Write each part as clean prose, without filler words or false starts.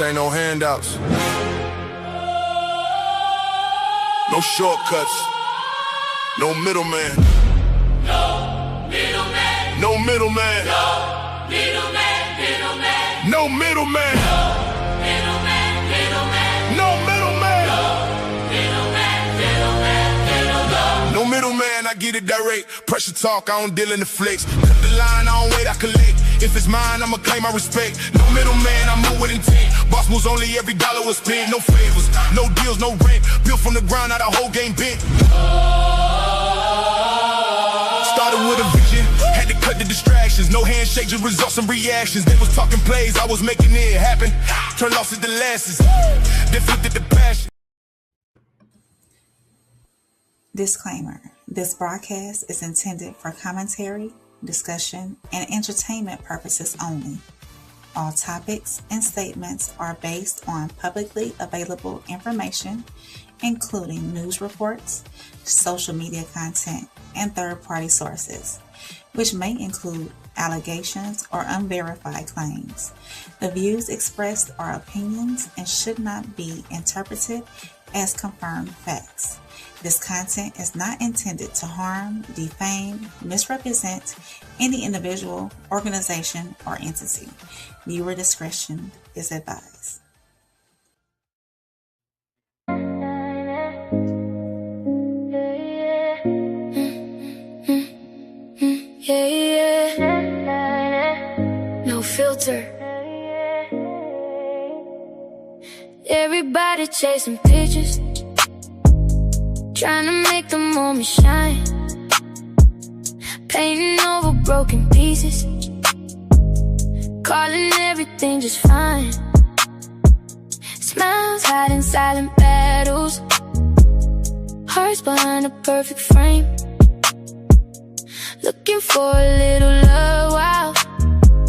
ain't no handouts. No shortcuts. No middleman. No middleman. No middleman. No middleman. Middleman. No middleman. Middleman. Middleman. No middleman. Middleman. Middleman. Middleman. No middleman, I get it direct. Pressure talk, I don't deal in the flex. Cut the line, I don't wait, I collect. If it's mine, I'ma claim my respect. No middleman, I move with intent. Boss moves only, every dollar was spent. No favors, no deals, no rent. Built from the ground, now the whole game bent. Started with a vision, had to cut the distractions. No handshake, just results and reactions. They was talking plays, I was making it happen. Turn losses to losses, then flipped it to passion. Disclaimer: this broadcast is intended for commentary, discussion, and entertainment purposes only. All topics and statements are based on publicly available information, including news reports, social media content, and third-party sources, which may include allegations or unverified claims. The views expressed are opinions and should not be interpreted as confirmed facts. This content is not intended to harm, defame, misrepresent any individual, organization, or entity. Viewer discretion is advised. No filter. Everybody chasing pictures, trying to make the moment shine, painting over broken pieces, calling everything just fine. Smiles hiding silent battles, hearts behind a perfect frame, looking for a little love while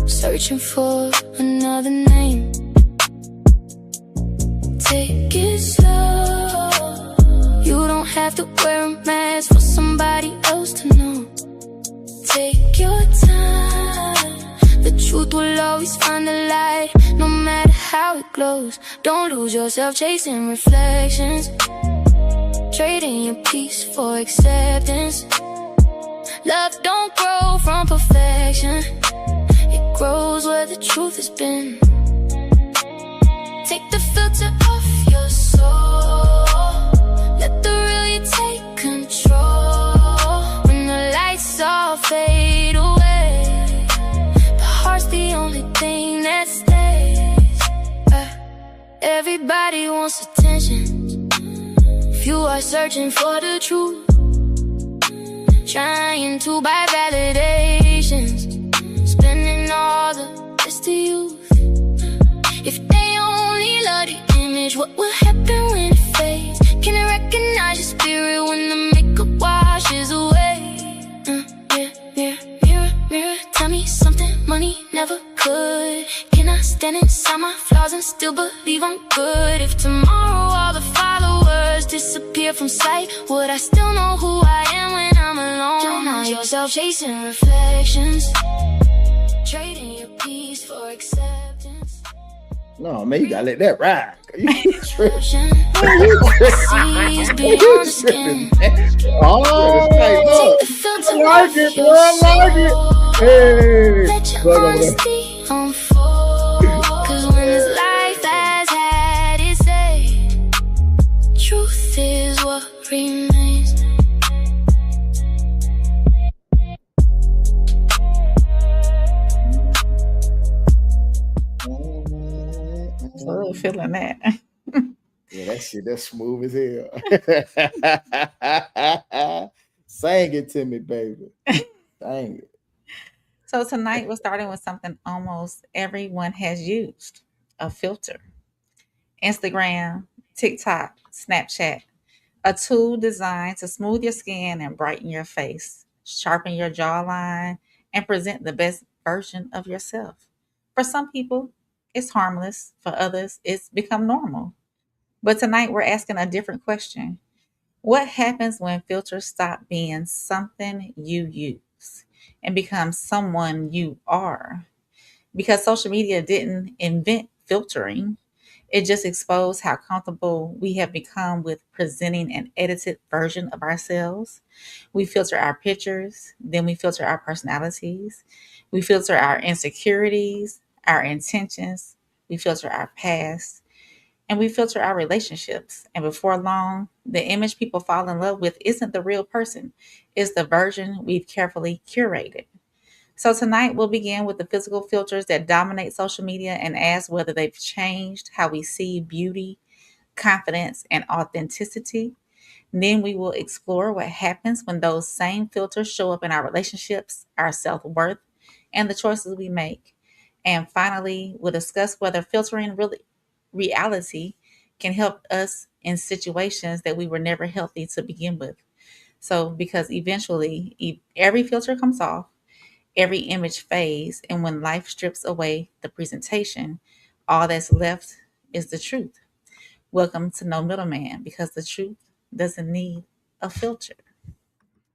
searching for another name. Take it slow, you don't have to wear a mask for somebody else to know. Take your time, the truth will always find the light, no matter how it glows. Don't lose yourself chasing reflections, trading your peace for acceptance. Love don't grow from perfection, it grows where the truth has been. Take the filter off your soul, let the real you take control. When the lights all fade away, the heart's the only thing that stays. Everybody wants attention, few are searching for the truth, trying to buy validations, spending all the best to youth. If they only love the image, what will happen when it fades? Can I recognize your spirit when the makeup washes away? Mirror, mirror, tell me something money never could. Can I stand inside my flaws and still believe I'm good? If tomorrow all the followers disappear from sight, would I still know who I am when I'm alone? Don't mind yourself chasing reflections, trading your peace for acceptance. No, man, you gotta let that ride. You tripping. Oh, I like it, bro. I like it. Hey, let your honesty unfold. Cause when this life has had its day, truth is what remains. So feeling that. Yeah, that shit, that's smooth as hell. Sing it to me, baby. Sing it. So tonight we're starting with something almost everyone has used: a filter. Instagram, TikTok, Snapchat, a tool designed to smooth your skin and brighten your face, sharpen your jawline, and present the best version of yourself. For some people, it's harmless. For others, it's become normal. But tonight we're asking a different question. What happens when filters stop being something you use and become someone you are? Because social media didn't invent filtering, It just exposed how comfortable we have become with presenting an edited version of ourselves. We filter our pictures, then we filter our personalities, we filter our insecurities, our intentions, we filter our past, and we filter our relationships. And before long, the image people fall in love with isn't the real person, it's the version we've carefully curated. So tonight we'll begin with the physical filters that dominate social media and ask whether they've changed how we see beauty, confidence, and authenticity. Then we will explore what happens when those same filters show up in our relationships, our self worth, and the choices we make. And finally, we'll discuss whether filtering really reality can help us in situations that we were never healthy to begin with. So, because eventually every filter comes off, every image fades, and when life strips away the presentation, all that's left is the truth. Welcome to No Middleman, because the truth doesn't need a filter.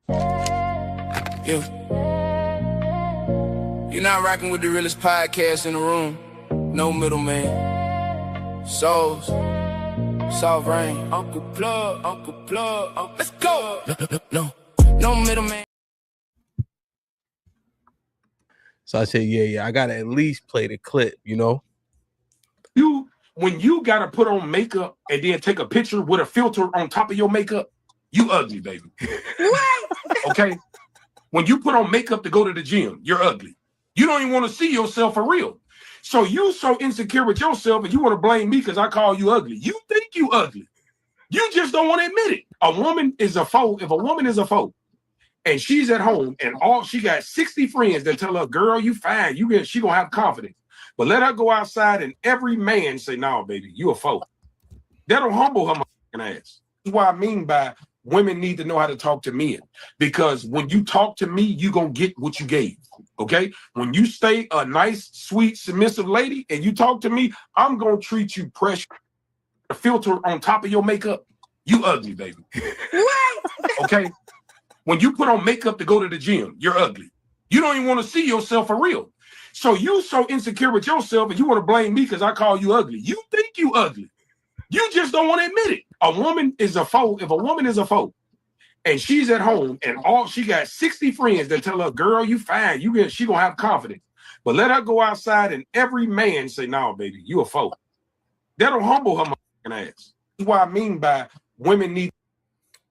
Yeah. You're not rocking with the realest podcast in the room. No middleman. Souls. Soft rain. Uncle Plug. Let's go. No middleman. So I said, yeah, I gotta at least play the clip, you know. When you gotta put on makeup and then take a picture with a filter on top of your makeup, you ugly, baby. Okay? When you put on makeup to go to the gym, you're ugly. You don't even want to see yourself for real. So you so insecure with yourself and you want to blame me because I call you ugly. You think you ugly. You just don't want to admit it. A woman is a foe. If a woman is a foe and she's at home and she got 60 friends that tell her, girl, you fine. She gonna have confidence. But let her go outside and every man say, no, baby, you a foe. That'll humble her ass. That's what I mean by women need to know how to talk to men. Because when you talk to me, you gonna get what you gave. Okay? When you stay a nice, sweet, submissive lady and you talk to me, I'm gonna treat you precious. A filter on top of your makeup, you ugly, baby. Okay? When you put on makeup to go to the gym, you're ugly. You don't even want to see yourself for real. So you so insecure with yourself and you want to blame me because I call you ugly. You think you ugly. You just don't want to admit it. A woman is a foe. If a woman is a foe and she's at home and she got 60 friends that tell her, girl, you fine. She gonna have confidence. But let her go outside and every man say, no, baby, you a foe. That'll humble her ass. That's what I mean by women need.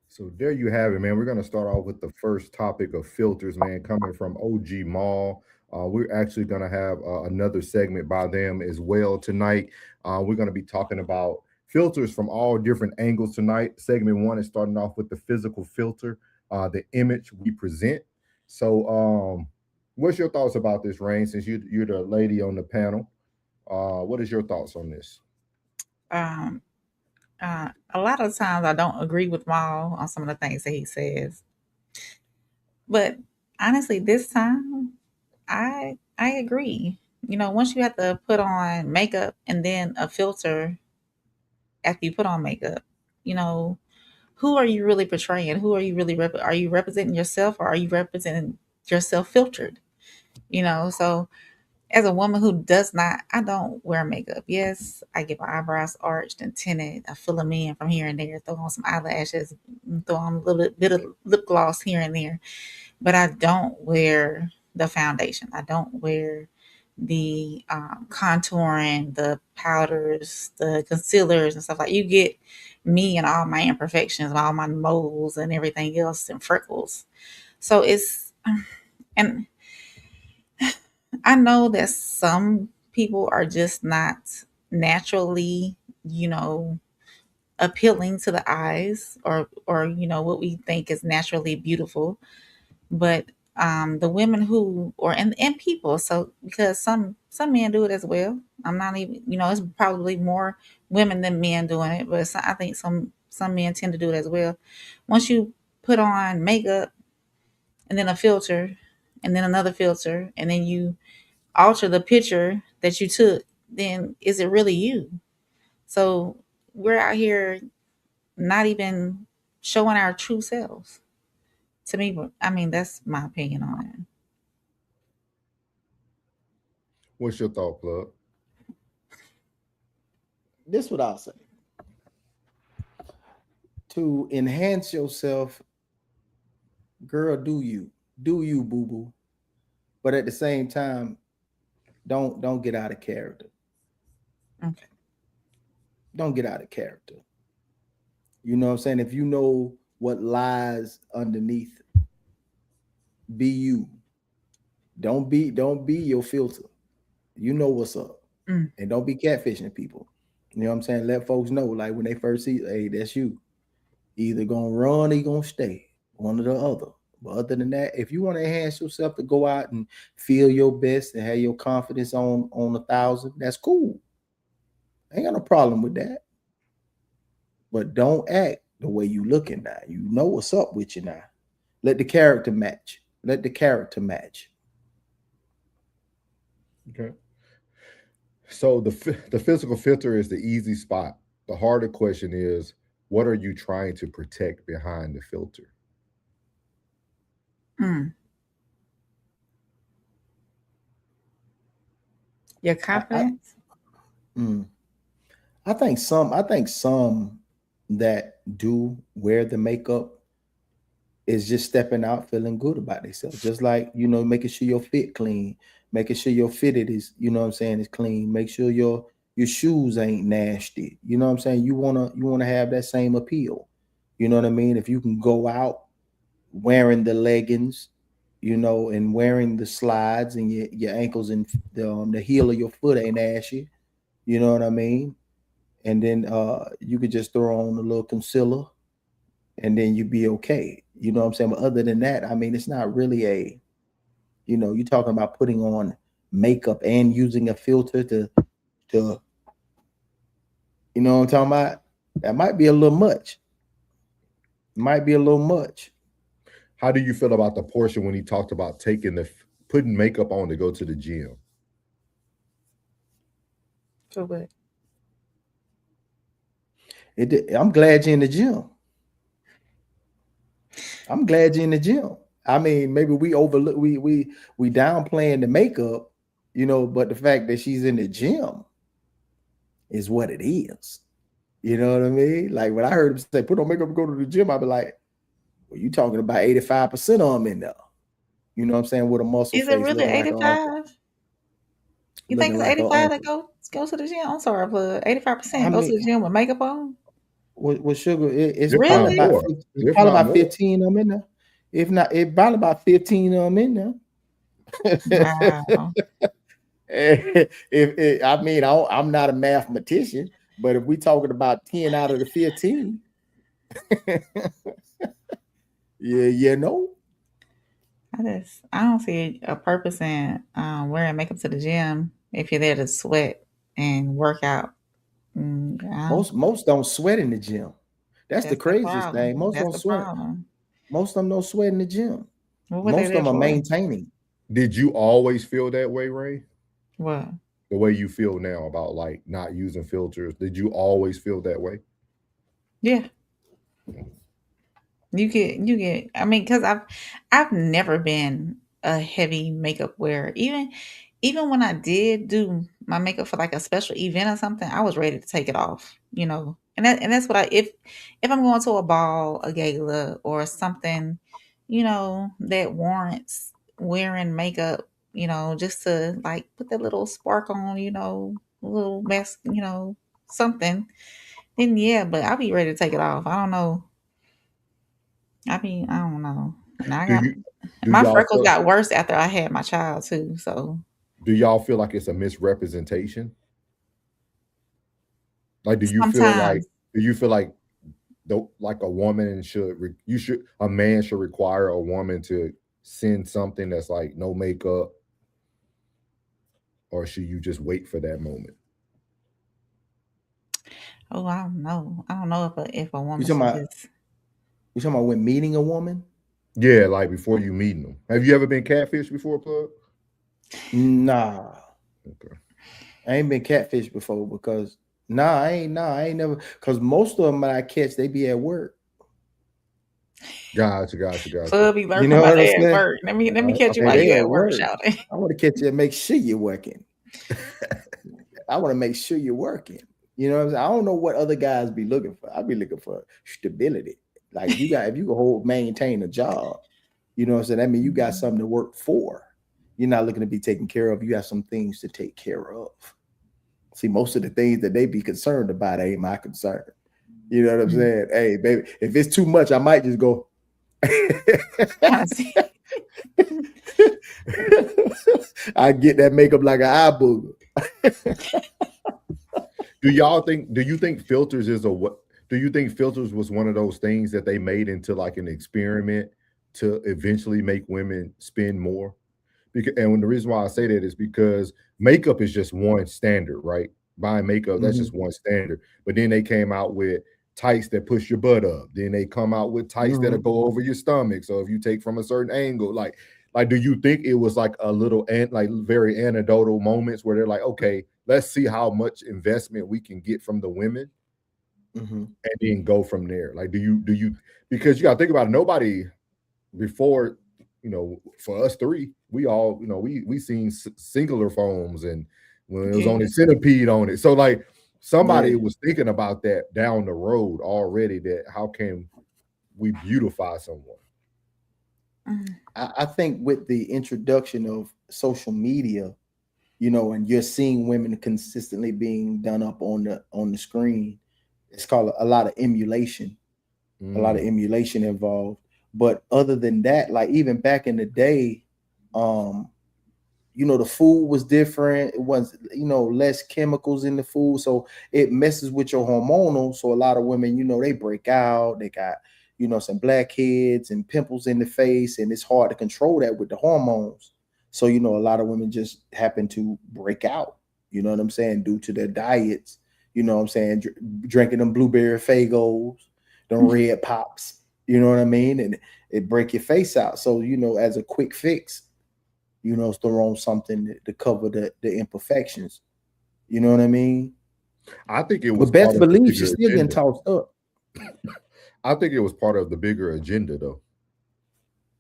So there you have it, man. We're going to start off with the first topic of filters, man, coming from OG Mall. We're actually going to have another segment by them as well tonight. We're going to be talking about filters from all different angles tonight. Segment one is starting off with the physical filter, the image we present. So what's your thoughts about this, Rain, since you're the lady on the panel? What is your thoughts on this? A lot of times I don't agree with Maul on some of the things that he says. But honestly, this time I agree. You know, once you have to put on makeup and then a filter after you put on makeup, you know, who are you really portraying? Who are you really are you representing yourself, or are you representing yourself filtered? You know, so as a woman who does not, I don't wear makeup. Yes, I get my eyebrows arched and tinted. I fill them in from here and there, throw on some eyelashes, throw on a little bit of lip gloss here and there. But I don't wear the foundation. I don't wear the contouring, the powders, the concealers and stuff like. You get me and all my imperfections, all my moles and everything else and freckles. So it's, and I know that some people are just not naturally, you know, appealing to the eyes, or you know what we think is naturally beautiful. But the women who, or and people, so because some men do it as well. I'm not even, you know, it's probably more women than men doing it, but I think some men tend to do it as well. Once you put on makeup and then a filter and then another filter and then you alter the picture that you took, then is it really you? So we're out here not even showing our true selves. To me, I mean, that's my opinion on it. What's your thought, Plug? this what I'll say. To enhance yourself, girl, do you, boo boo. But at the same time, don't get out of character. Okay. Don't get out of character. You know what I'm saying? If you know what lies underneath, be you. Don't be your filter. You know what's up. And don't be catfishing people. You know what I'm saying? Let folks know, like when they first see, hey, that's you. Either gonna run or you gonna stay. One or the other. But other than that, if you want to enhance yourself to go out and feel your best and have your confidence on 1,000, that's cool. Ain't got no problem with that. But don't act the way you looking now. You know what's up with you now. Let the character match. Let the character match. Okay. So the physical filter is the easy spot. The harder question is, what are you trying to protect behind the filter? Your confidence? I think some that do wear the makeup is just stepping out feeling good about themselves. Just like, you know, making sure your fit clean, making sure your fitted is, you know what I'm saying, is clean. Make sure your shoes ain't nasty. You know what I'm saying? You wanna have that same appeal. You know what I mean? If you can go out wearing the leggings, you know, and wearing the slides and your ankles and the heel of your foot ain't ashy. You know what I mean? And then you could just throw on a little concealer and then you'd be okay. You know what I'm saying? But other than that, I mean, it's not really you're talking about putting on makeup and using a filter to you know what I'm talking about? That might be a little much. How do you feel about the portion when he talked about putting makeup on to go to the gym? For what? I'm glad you're in the gym. I mean, maybe we overlook, we downplaying the makeup, you know, but the fact that she's in the gym is what it is. You know what I mean? Like when I heard him say, put on makeup and go to the gym, I'd be like, well, you talking about 85% of them in there. You know what I'm saying? With a muscle Is face. it really 85? You think it's 85 that go to the gym? I'm sorry, but 85% go to the gym with makeup on? With sugar, it's really? probably about 15 of them in there. If not, it's probably about 15 of them in there. Wow. I mean, I'm not a mathematician, but if we're talking about 10 out of the 15, you know. I don't see a purpose in wearing makeup to the gym if you're there to sweat and work out. Most don't sweat in the gym. That's the craziest thing. Most don't sweat. Problem. Most of them don't sweat in the gym. Most of them are maintaining. Did you always feel that way, Ray? What? The way you feel now about like not using filters. Did you always feel that way? Yeah. You get. I mean, because I've never been a heavy makeup wearer. Even when I did do my makeup for like a special event or something, I was ready to take it off. You know, and that's what if I'm going to a ball, a gala, or something, you know, that warrants wearing makeup, you know, just to like put that little spark on, you know, a little mask, you know, something. Then yeah, but I'll be ready to take it off. I don't know. I don't know. And I got my freckles got worse after I had my child too. So do y'all feel like it's a misrepresentation? Like, do you sometimes. feel like like a woman a man should require a woman to send something that's like no makeup, or should you just wait for that moment? Oh, I don't know. I don't know if a woman You talking about when meeting a woman? Yeah, like before you meeting them. Have you ever been catfished before, Plug? Nah. Okay. I ain't been catfished before because I ain't never, because most of them that I catch, they be at work. Gotcha. Be lurking about that at work. Let me catch you while you at work, shouting. I want to catch you and make sure you're working. I want to make sure you're working. You know what I'm saying? I don't know what other guys be looking for. I be looking for stability. Like if you can maintain a job, you know what I'm saying? That means you got something to work for. You're not looking to be taken care of. You have some things to take care of. See, most of the things that they be concerned about ain't my concern. You know what I'm saying? Hey, baby, if it's too much, I might just go. I get that makeup like an eye booger. Do you think filters is what? Do you think filters was one of those things that they made into like an experiment to eventually make women spend more? Because, and the reason why I say that is because makeup is just one standard, right? Buying makeup, that's just one standard. But then they came out with tights that push your butt up. Then they come out with tights that'll go over your stomach. So if you take from a certain angle, like do you think it was like a little like very anecdotal moments where they're like, okay, let's see how much investment we can get from the women, and then go from there? Like, do you because you gotta think about it, nobody before, you know, for us three, we all, you know, we seen singular foams and when it was only centipede on it. So like somebody was thinking about that down the road already, that how can we beautify someone? I think with the introduction of social media, you know, and you're seeing women consistently being done up on the screen, it's called a lot of emulation, a lot of emulation involved. But other than that, like even back in the day, you know, the food was different. It was, you know, less chemicals in the food. So it messes with your hormonal. So a lot of women, you know, they break out, they got, you know, some blackheads and pimples in the face, and it's hard to control that with the hormones. So, you know, a lot of women just happen to break out, you know what I'm saying, due to their diets, you know what I'm saying, drinking them blueberry Fagos, them red pops, you know what I mean? And it break your face out. So, you know, as a quick fix, you know, throw on something to cover the imperfections. You know what I mean? I think it was. But best believe she's still getting tossed up. I think it was part of the bigger agenda, though.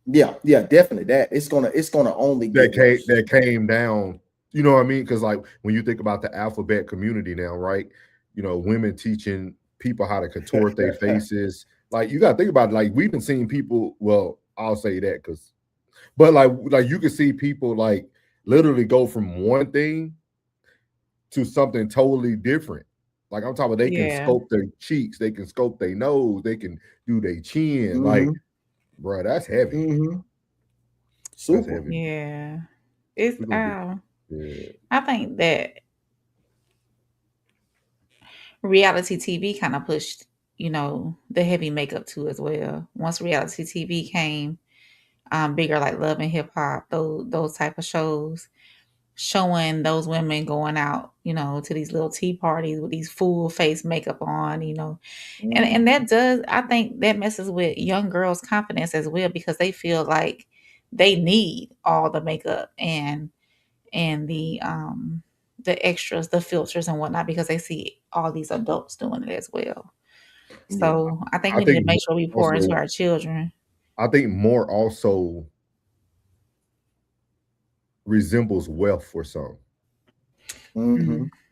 Yeah, definitely. That it's gonna only get that came down. You know what I mean? Because like when you think about the alphabet community now, right? You know, women teaching people how to contort their faces. Like you got to think about it. Like we've been seeing people. Well, I'll say that because. But like you can see people like literally go from one thing to something totally different. Like I'm talking about, they can sculpt their cheeks, they can sculpt their nose, they can do their chin. Like, bro, that's heavy. Super. That's heavy. Yeah. It's I think that reality TV kind of pushed, you know, the heavy makeup too as well. Once reality TV came bigger, like Love and Hip Hop, those type of shows, showing those women going out, you know, to these little tea parties with these full face makeup on, you know, and that does, I think that messes with young girls' confidence as well, because they feel like they need all the makeup and the extras, the filters and whatnot, because they see all these adults doing it as well. So I think we need to make sure we pour into our children. I think more also resembles wealth for some.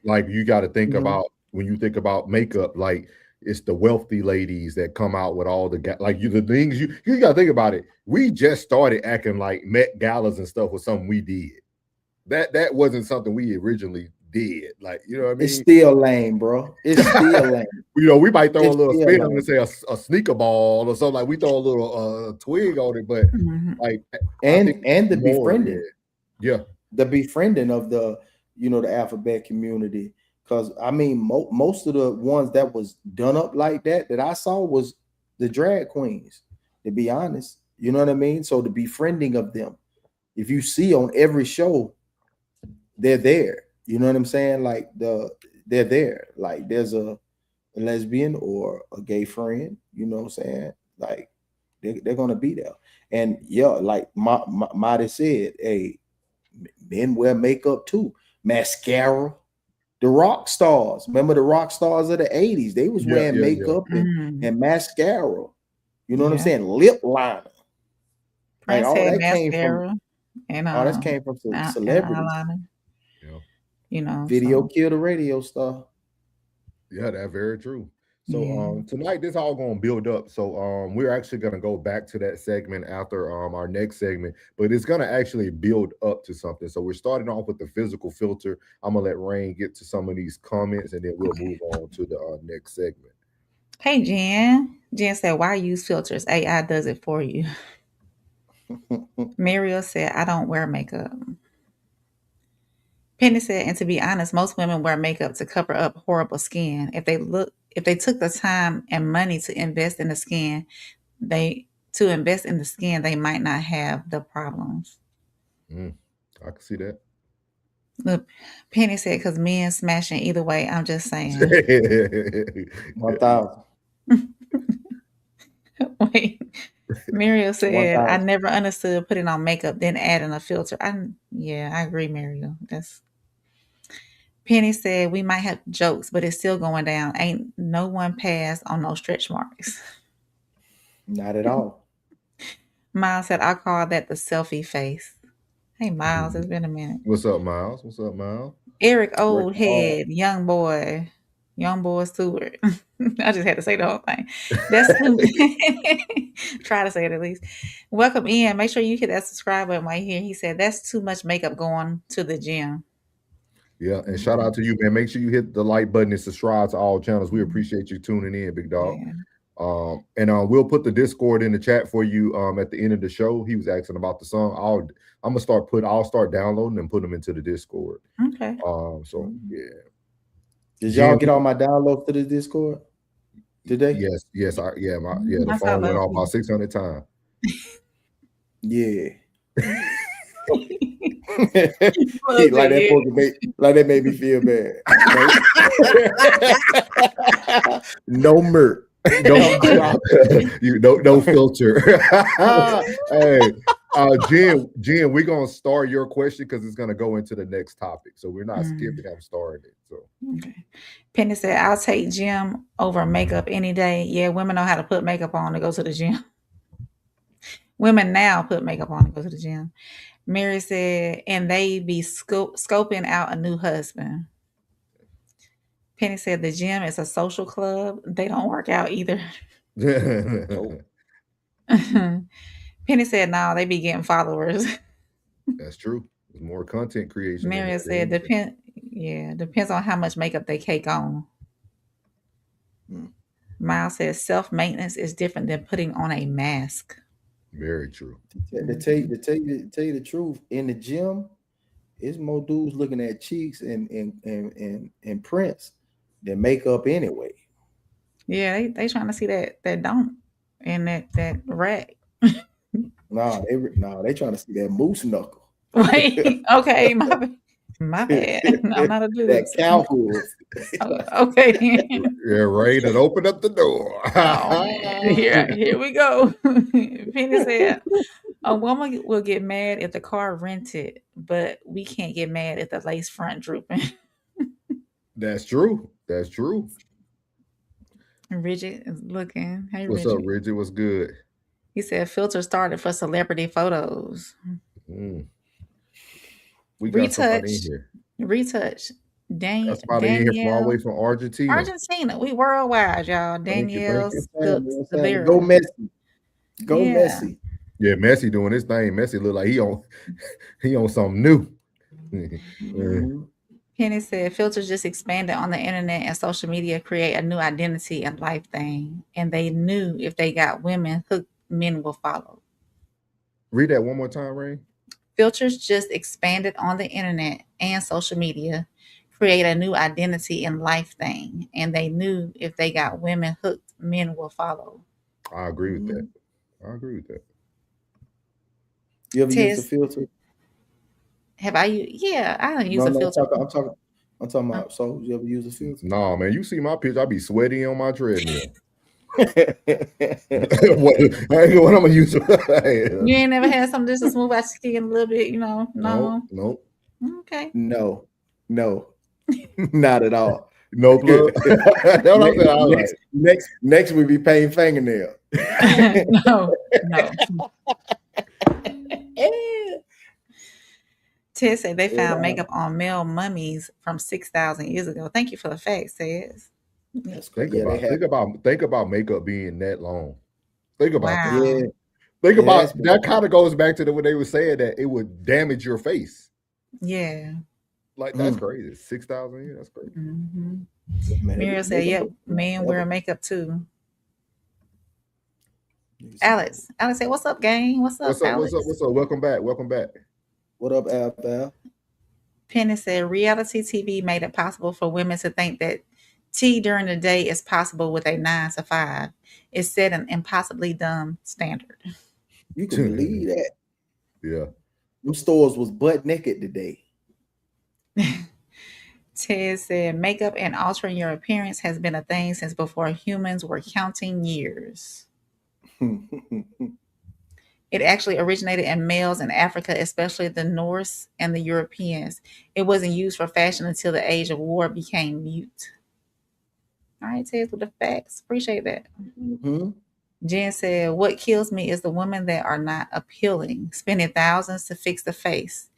Like you got to think about, when you think about makeup, like it's the wealthy ladies that come out with all the the things you got to think about it. We just started acting like Met Galas and stuff was something we did. That wasn't something we originally did. Like, you know what I mean? It's still lame, bro. It's still lame. You know, we might throw a little spin on it, say a sneaker ball or something. Like we throw a little twig on it, but like and the befriending. The befriending of the, you know, the alphabet community. Because I mean, most of the ones that was done up like that I saw was the drag queens, to be honest. You know what I mean? So the befriending of them, if you see on every show, they're there. You know what I'm saying? Like they're there. Like there's a lesbian or a gay friend, you know what I'm saying? Like they're gonna be there. And yeah, like Marty said, hey, men wear makeup too. Mascara. The rock stars. Remember the rock stars of the 80s? They was wearing makeup and mascara. You know what I'm saying? Lip liner. Prince like, all had that mascara came from, all that came from celebrities. You know, Video killed the radio star. Yeah, that's very true. So Yeah. tonight this all gonna build up. So we're actually gonna go back to that segment after our next segment, but it's gonna actually build up to something. So we're starting off with the physical filter. I'm gonna let Rain get to some of these comments and then we'll Okay. move on to the next segment. Hey, Jen. Jen said, why use filters? AI does it for you. Muriel said, I don't wear makeup. Penny said, and to be honest, most women wear makeup to cover up horrible skin. If they took the time and money to invest in the skin, they might not have the problems. Mm, I can see that. Look, Penny said, because men smashing either way. I'm just saying. 1,000. Wait. Muriel said, I 1,000. never understood putting on makeup, then adding a filter. Yeah, I agree, Muriel. That's Penny said, we might have jokes, but it's still going down. Ain't no one passed on no stretch marks. Not at all. Miles said, I call that the selfie face. Hey, Miles, it's been a minute. What's up, Miles? What's up, Miles? Eric Working hard. Oldhead, young boy Stewart. I just had to say the whole thing. That's too. Try to say it at least. Welcome in. Make sure you hit that subscribe button right here. He said that's too much makeup going to the gym. Yeah, and shout out to you, man. Make sure you hit the like button and subscribe to all channels. We appreciate you tuning in, big dog. Yeah. And we'll put the Discord in the chat for you at the end of the show. He was asking about the song. I'll start downloading and put them into the Discord. Okay. So yeah. Did y'all get all my downloads to the Discord today? Yes. The That's phone how went low. off about 600 times. Yeah. Well, like yeah. that made me feel bad. No murk. No filter. Hey, Jen, we're gonna start your question because it's gonna go into the next topic. So we're not skipping. I'm starting it. So Okay. Penny said, I'll take gym over makeup any day. Yeah, women know how to put makeup on to go to the gym. Women now put makeup on to go to the gym. Mary said, and they be scoping out a new husband. Penny said, the gym is a social club. They don't work out either. Penny said, no, they be getting followers. That's true. There's more content creation. Mary said, depends on how much makeup they cake on. Miles says, self-maintenance is different than putting on a mask. Very true. To tell you the truth, in the gym, it's more dudes looking at cheeks and prints than makeup anyway. Yeah, they trying to see that don't and that rack. No, they trying to see that moose knuckle. Wait, okay, my bad. I'm not a dude. That cow hoof. Okay, then. Yeah, Ray, and open up the door. Oh, man. Here we go. Penny said, a woman will get mad if the car rented, but we can't get mad if the lace front drooping. That's true. That's true. Ridget is looking. Hey, What's Ridget. up, Ridget? What's good? He said filter started for celebrity photos. We got somebody in here. Retouch. That's somebody in here from all the way from Argentina. Argentina. We worldwide, y'all. Danielle. Go Messi. Go Messi. Yeah, Messi doing his thing. Messi look like he on something new. Penny said filters just expanded on the internet and social media create a new identity and life thing. And they knew if they got women hooked, men will follow. Read that one more time, Ray. Filters just expanded on the internet and social media, create a new identity and life thing. And they knew if they got women hooked, men will follow. I agree with that. You ever use the filter? Have I? Yeah, I don't use a filter. I'm talking about. So you ever use a filter? No, man. You see my picture? I be sweaty on my treadmill. What I'm gonna use? You ain't never had something just to smooth out your skin a little bit, No. Nope. Okay. No, not at all. No plug. Next we be painting fingernail. No. Ted said they found makeup on male mummies from 6,000 years ago. Thank you for the facts, Ted. That's Think crazy. think about makeup being that long. Think about that. Wow. Yeah, Think Yeah, about it's- that. Kind of goes back to when they were saying that it would damage your face. Yeah. Like that's crazy. 6,000 a year. That's crazy. Mm-hmm. man, Mira said, "Yep, men wear makeup too." Alex said, "What's up, gang? What's up, Alex?" What's up? Welcome back. Welcome back. What up, Al? Penny said, "Reality TV made it possible for women to think that tea during the day is possible with a 9 to 5. It set an impossibly dumb standard." You can believe that? Yeah. Them stores was butt naked today. Ted said, "Makeup and altering your appearance has been a thing since before humans were counting years. It actually originated in males in Africa, especially the Norse and the Europeans. It wasn't used for fashion until the age of war became mute." All right, Ted, with the facts. Appreciate that. Jen said, "What kills me is the women that are not appealing, spending thousands to fix the face,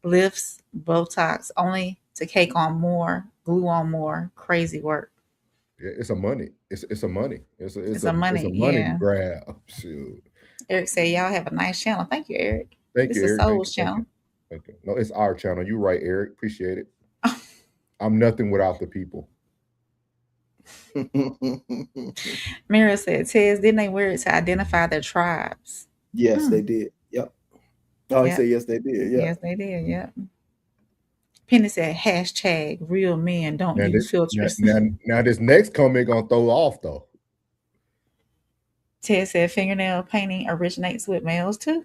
lifts, Botox, only to cake on more, glue on more, crazy work." Yeah, it's a money. It's a money. It's a money, money yeah. grab. Shoot. Eric said, "Y'all have a nice channel." Thank you, Eric. Thank This you, is Eric. Soul's Thank channel. you. No, it's our channel. You're right, Eric. Appreciate it. I'm nothing without the people. Mira said, "Tez, didn't they wear it to identify their tribes?" Yes, they did. Yep. Oh, he said yes, they did. Yeah. Yes, they did. Yep. Penny said, "Hashtag real men don't Now, use filters." now this next comment gonna throw off though. Ted said, "Fingernail painting originates with males too."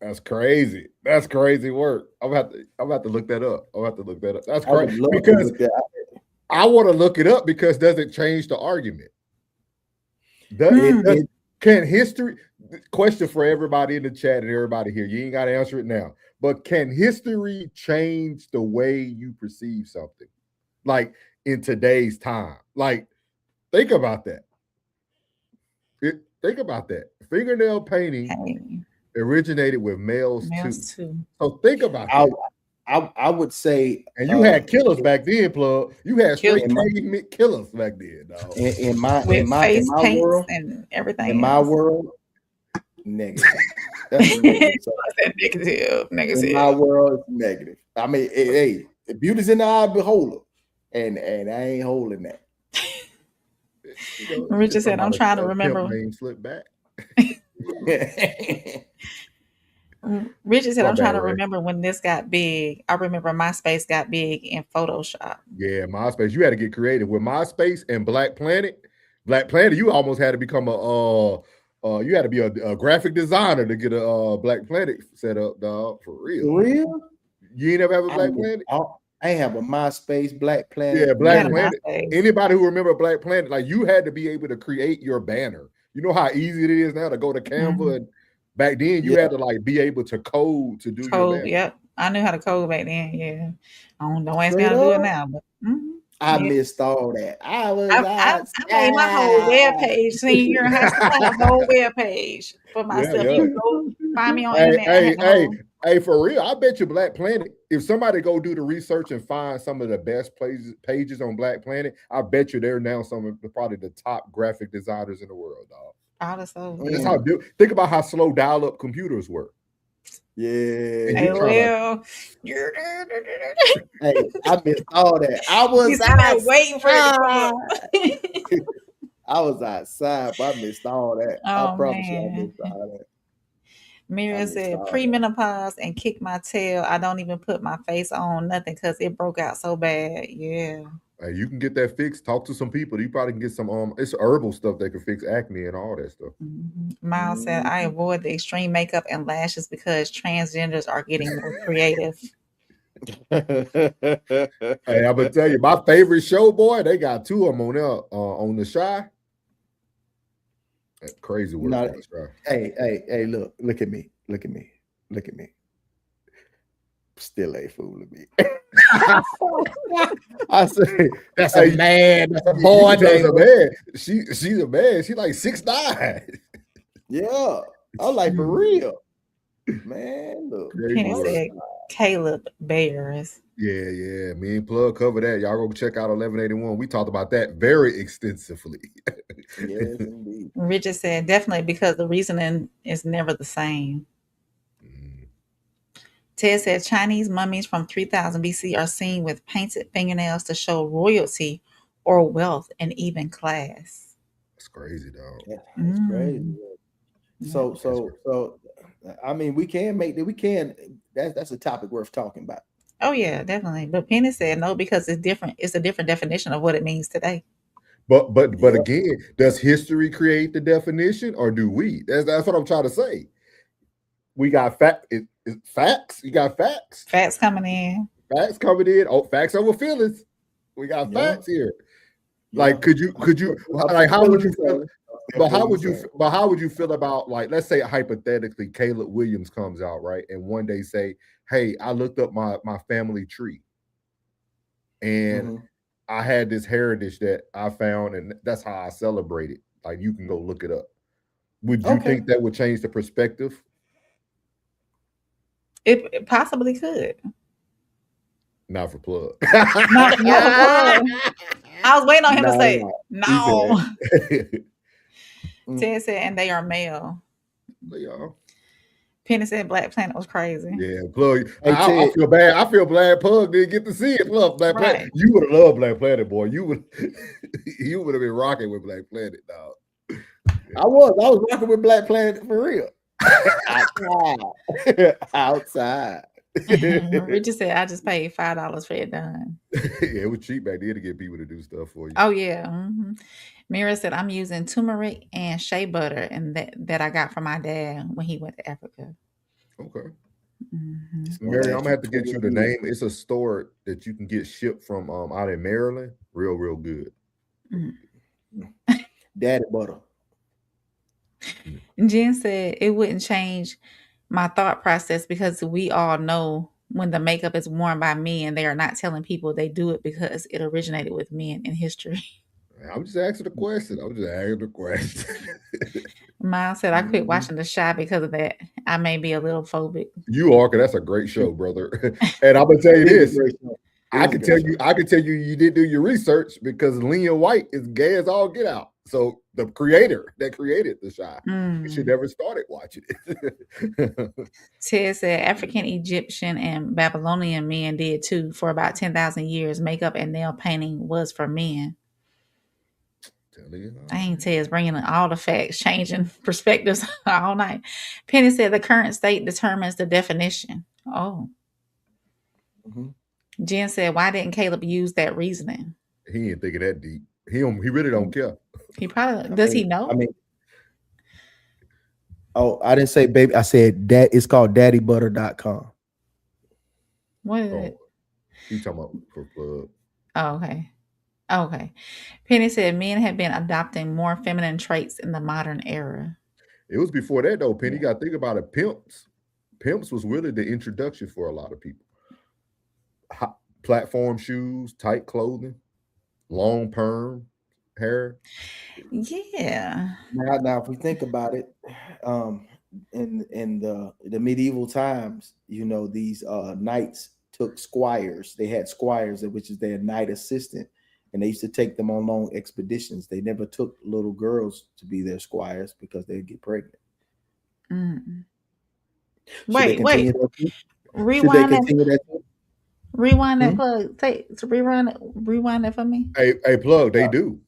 That's crazy. That's crazy work. I'm about to look that up. That's crazy because I want to look it up because does it change the argument? Can history? Question for everybody in the chat and everybody here. You ain't got to answer it now. But can history change the way you perceive something? Like in today's time. Like, think about that. Think about that. Fingernail painting originated with males too. So think about that. I would say, and you had killers back then, plug. You had straight killers back then, dog. In my world and everything. In my world, negative. That's negative. In my world, it's negative. I mean, hey, the beauty's in the eye of the beholder, and I ain't holding that. Richard said, "I'm trying to remember." Slip back. Richard said, "I'm trying to remember when this got big. I remember MySpace got big in Photoshop." Yeah, MySpace. You had to get creative with MySpace and Black Planet. Black Planet, you almost had to become you had to be a graphic designer to get a Black Planet set up, dog. For real. For real? You ain't never have a Black Planet? I have a MySpace, Black Planet. Yeah, Black Planet. Anybody who remember Black Planet, like you had to be able to create your banner. You know how easy it is now to go to Canva and back then you had to like be able to code to do your banner. Yep. I knew how to code back then. Yeah. I don't ask me how to do it now, but I missed all that. I made my whole web page senior year in high school. I had a whole web page for myself. You can go find me on internet. Hey, for real, I bet you Black Planet, if somebody go do the research and find some of the best pages on Black Planet, I bet you they're now some of probably the top graphic designers in the world, dog. That's how think about how slow dial-up computers work. Yeah. Hey, well, hey, I missed all that. I was waiting for it. I was outside, but I missed all that. I promise you, I missed all that. Miriam said, "Premenopause and kick my tail. I don't even put my face on nothing because it broke out so bad." Yeah. Hey, you can get that fixed. Talk to some people. You probably can get some it's herbal stuff that can fix acne and all that stuff. Miles said, "I avoid the extreme makeup and lashes because transgenders are getting more creative." Hey, I'm gonna tell you, my favorite show, boy, they got two of them on there on the Shy. That's crazy work. No, hey, look at me. Still ain't fooling me. I say that's a man, that's a boy. That's a man. She's a man. She like 6'9". Yeah, I'm like for real. Man, look. Caleb Bears. Yeah. Me and Plug cover that. Y'all go check out 1181. We talked about that very extensively. Yes, indeed. Richard said, definitely because the reasoning is never the same. Ted said, Chinese mummies from 3000 BC are seen with painted fingernails to show royalty or wealth and even class. That's crazy, dog. Yeah, that's crazy. So, I mean, we can make that. We can. That's a topic worth talking about. Oh yeah, definitely. But Penny said no because it's different. It's a different definition of what it means today. But again, does history create the definition, or do we? That's what I'm trying to say. We got facts. You got facts. Facts coming in. Facts coming in. Oh, facts over feelings. We got facts here. Like, could you like how would you feel? But how would you feel about, like, let's say hypothetically Caleb Williams comes out, right, and one day say, hey, I looked up my family tree and I had this heritage that I found, and that's how I celebrate it. Like, you can go look it up. Would you think that would change the perspective? It possibly could. Not for Plug. Not for Plug. I was waiting on him to say no. Ted said, and they are male. They are. Penny said Black Planet was crazy. Yeah, Plug. I feel bad. I feel glad Plug didn't get to see it. Plug, Black Planet. You would have loved Black Planet, boy. You would have been rocking with Black Planet, dog. Yeah. I was rocking with Black Planet for real. Outside. Richard said, I just paid $5 for it done. Yeah, it was cheap back then to get people to do stuff for you. Oh, yeah. Mira said, I'm using turmeric and shea butter, and that I got from my dad when he went to Africa. Okay. Mary, I'm gonna have to get you the name. It's a store that you can get shipped from out in Maryland. Real good. Daddy butter. Jen said it wouldn't change my thought process because we all know when the makeup is worn by men, they are not telling people they do it because it originated with men in history. I'm just asking the question. Miles said, I quit watching The Shy because of that. I may be a little phobic. You are, because that's a great show, brother. And I'm gonna tell you this. I can tell you you didn't do your research because Lena White is gay as all get out. So the creator that created The Shy, you should never started watching it. Ted said African, Egyptian, and Babylonian men did too. For about 10,000 years, makeup and nail painting was for men. Dang, Ted's bringing in all the facts, changing perspectives all night. Penny said the current state determines the definition. Oh. Jen said, why didn't Caleb use that reasoning? He ain't thinking that deep. He really don't care. He probably does. He know? I didn't say baby. I said that it's called daddybutter.com. What is it? He talking about for Plug. Oh, okay. Penny said men have been adopting more feminine traits in the modern era. It was before that though, Penny. You got to think about it. Pimps was really the introduction for a lot of people. Platform shoes, tight clothing, long perm hair. Yeah. Now, if we think about it, in the medieval times, these knights took squires. They had squires, which is their knight assistant, and they used to take them on long expeditions. They never took little girls to be their squires because they'd get pregnant. Wait. Rewind that. Rewind that, Plug. Rewind that for me. Hey, Plug. They do.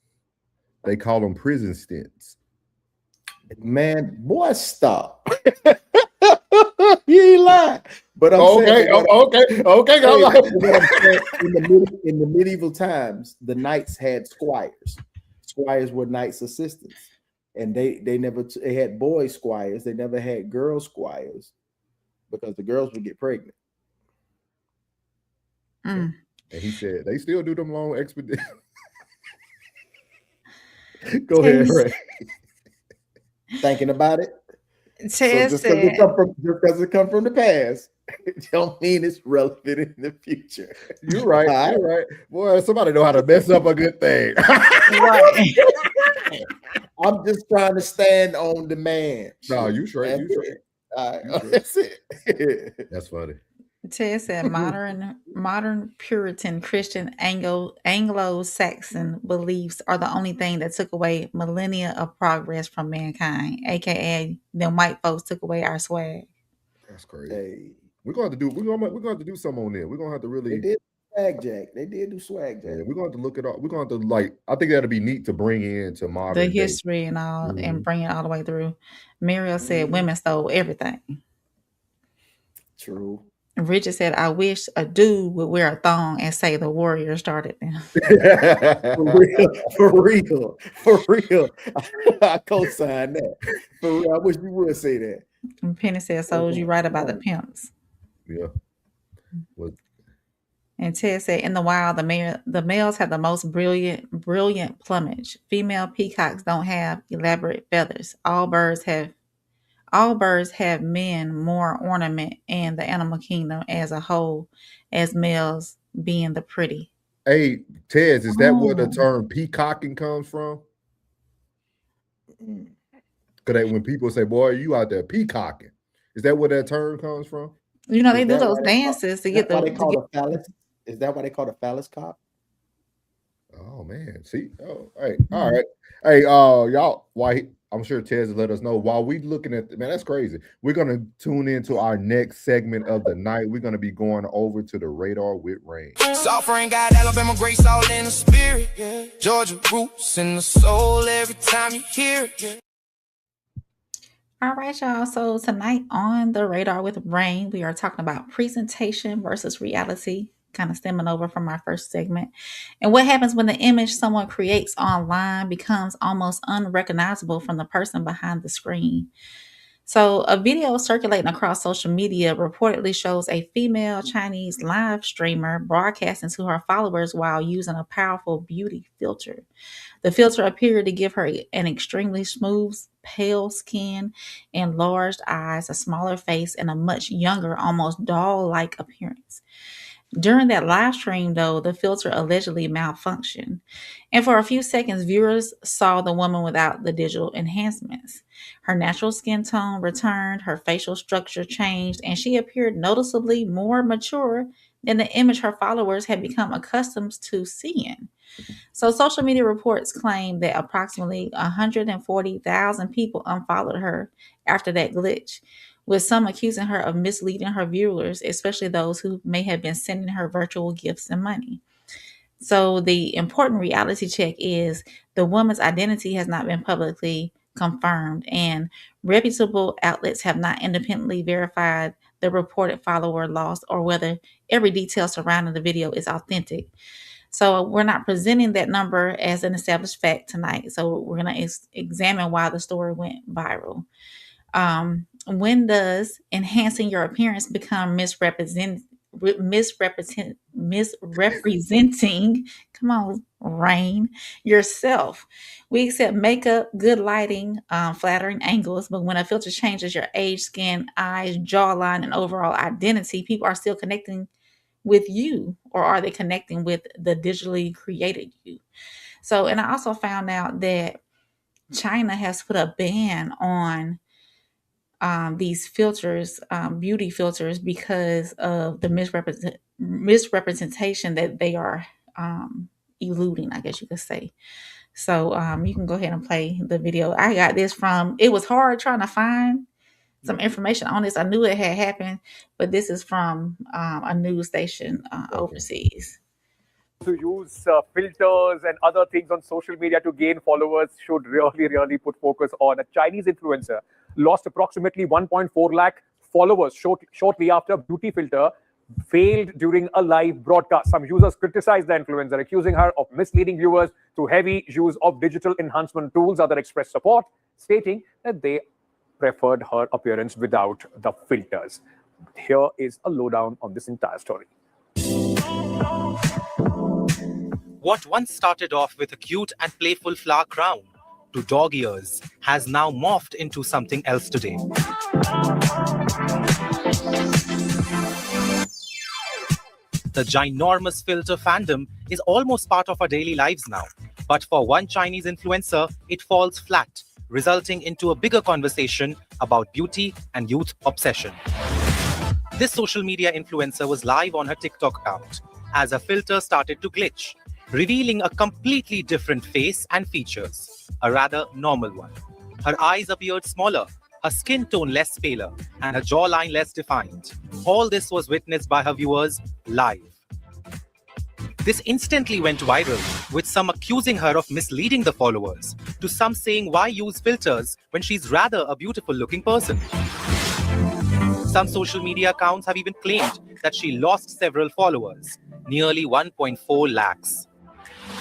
They call them prison stints. Man, boy, stop. You ain't lying. But I'm okay. In the medieval times, the knights had squires. Squires were knights' assistants, and they had boy squires. They never had girl squires because the girls would get pregnant. And he said they still do them long expeditions. Go ahead, Ray. Thinking about it. Ted just because it come from the past, it don't mean it's relevant in the future. You're right. You're right. Boy, somebody know how to mess up a good thing. Right. I'm just trying to stand on demand. No, you straight. That's it. That's funny. Ted said modern Puritan Christian Anglo-Saxon beliefs are the only thing that took away millennia of progress from mankind, aka them white folks took away our swag. That's crazy. Hey, We're going to have to do something on there. We're gonna have to they really. did swag jack. They did do swag Yeah, jack. we're going to look it up. We're going to I think that'd be neat to bring into modern The day. history and all, Mhm. and bring it all the way through. Muriel said women stole everything. True. Richard said, I wish a dude would wear a thong and say the warrior started them. For real. I co-sign that. For real, I wish you would say that. And Penny said, so was you right about the pimps. Yeah. Well, And Ted said, in the wild, the males have the most brilliant plumage. Female peacocks don't have elaborate feathers. All birds have men more ornament and the animal kingdom as a whole, as males being the pretty. hey, Tez, is that where the term peacocking comes from? Because when people say, boy, you out there peacocking, is that where that term comes from? You know, they do those dances to get the. Phallus. Is that why they call the phallus cop? Oh man, see, all right. Hey, y'all, why? I'm sure Tez will let us know while we looking at. Man, that's crazy. We're gonna tune into our next segment of the night. We're gonna be going over to the radar with Rain. Sovereign got Alabama grace all in the spirit. Yeah. Georgia roots in the soul every time you hear it. Yeah. All right, y'all. So tonight on the radar with Rain, we are talking about presentation versus reality, kind of stemming over from our first segment. And what happens when the image someone creates online becomes almost unrecognizable from the person behind the screen. So a video circulating across social media reportedly shows a female Chinese live streamer broadcasting to her followers while using a powerful beauty filter. The filter appeared to give her an extremely smooth, pale skin, enlarged eyes, a smaller face, and a much younger, almost doll-like appearance. During that live stream, though, the filter allegedly malfunctioned. And for a few seconds, viewers saw the woman without the digital enhancements. Her natural skin tone returned, her facial structure changed, and she appeared noticeably more mature than the image her followers had become accustomed to seeing. So social media reports claim that approximately 140,000 people unfollowed her after that glitch, with some accusing her of misleading her viewers, especially those who may have been sending her virtual gifts and money. So the important reality check is the woman's identity has not been publicly confirmed, and reputable outlets have not independently verified the reported follower loss or whether every detail surrounding the video is authentic. So we're not presenting that number as an established fact tonight. So we're going to examine why the story went viral. When does enhancing your appearance become misrepresenting? Come on, Rain, yourself. We accept makeup, good lighting, flattering angles, but when a filter changes your age, skin, eyes, jawline, and overall identity, people are still connecting with you, or are they connecting with the digitally created you? So, and I also found out that China has put a ban on these filters, beauty filters, because of the misrepresentation that they are eluding, I guess you could say. So you can go ahead and play the video. I got this from, it was hard trying to find some information on this. I knew it had happened, but this is from a news station overseas. To use filters and other things on social media to gain followers should really put focus on. A Chinese influencer lost approximately 1.4 lakh followers shortly after beauty filter failed during a live broadcast. Some users criticized the influencer, accusing her of misleading viewers through heavy use of digital enhancement tools. Others expressed support, stating that they preferred her appearance without the filters. Here is a lowdown on this entire story. What once started off with a cute and playful flower crown to dog ears has now morphed into something else today. The ginormous filter fandom is almost part of our daily lives now. But for one Chinese influencer, it falls flat, resulting into a bigger conversation about beauty and youth obsession. This social media influencer was live on her TikTok account as her filter started to glitch, revealing a completely different face and features, a rather normal one. Her eyes appeared smaller, her skin tone less paler, and her jawline less defined. All this was witnessed by her viewers live. This instantly went viral, with some accusing her of misleading the followers, to some saying why use filters when she's rather a beautiful-looking person. Some social media accounts have even claimed that she lost several followers, nearly 1.4 lakhs.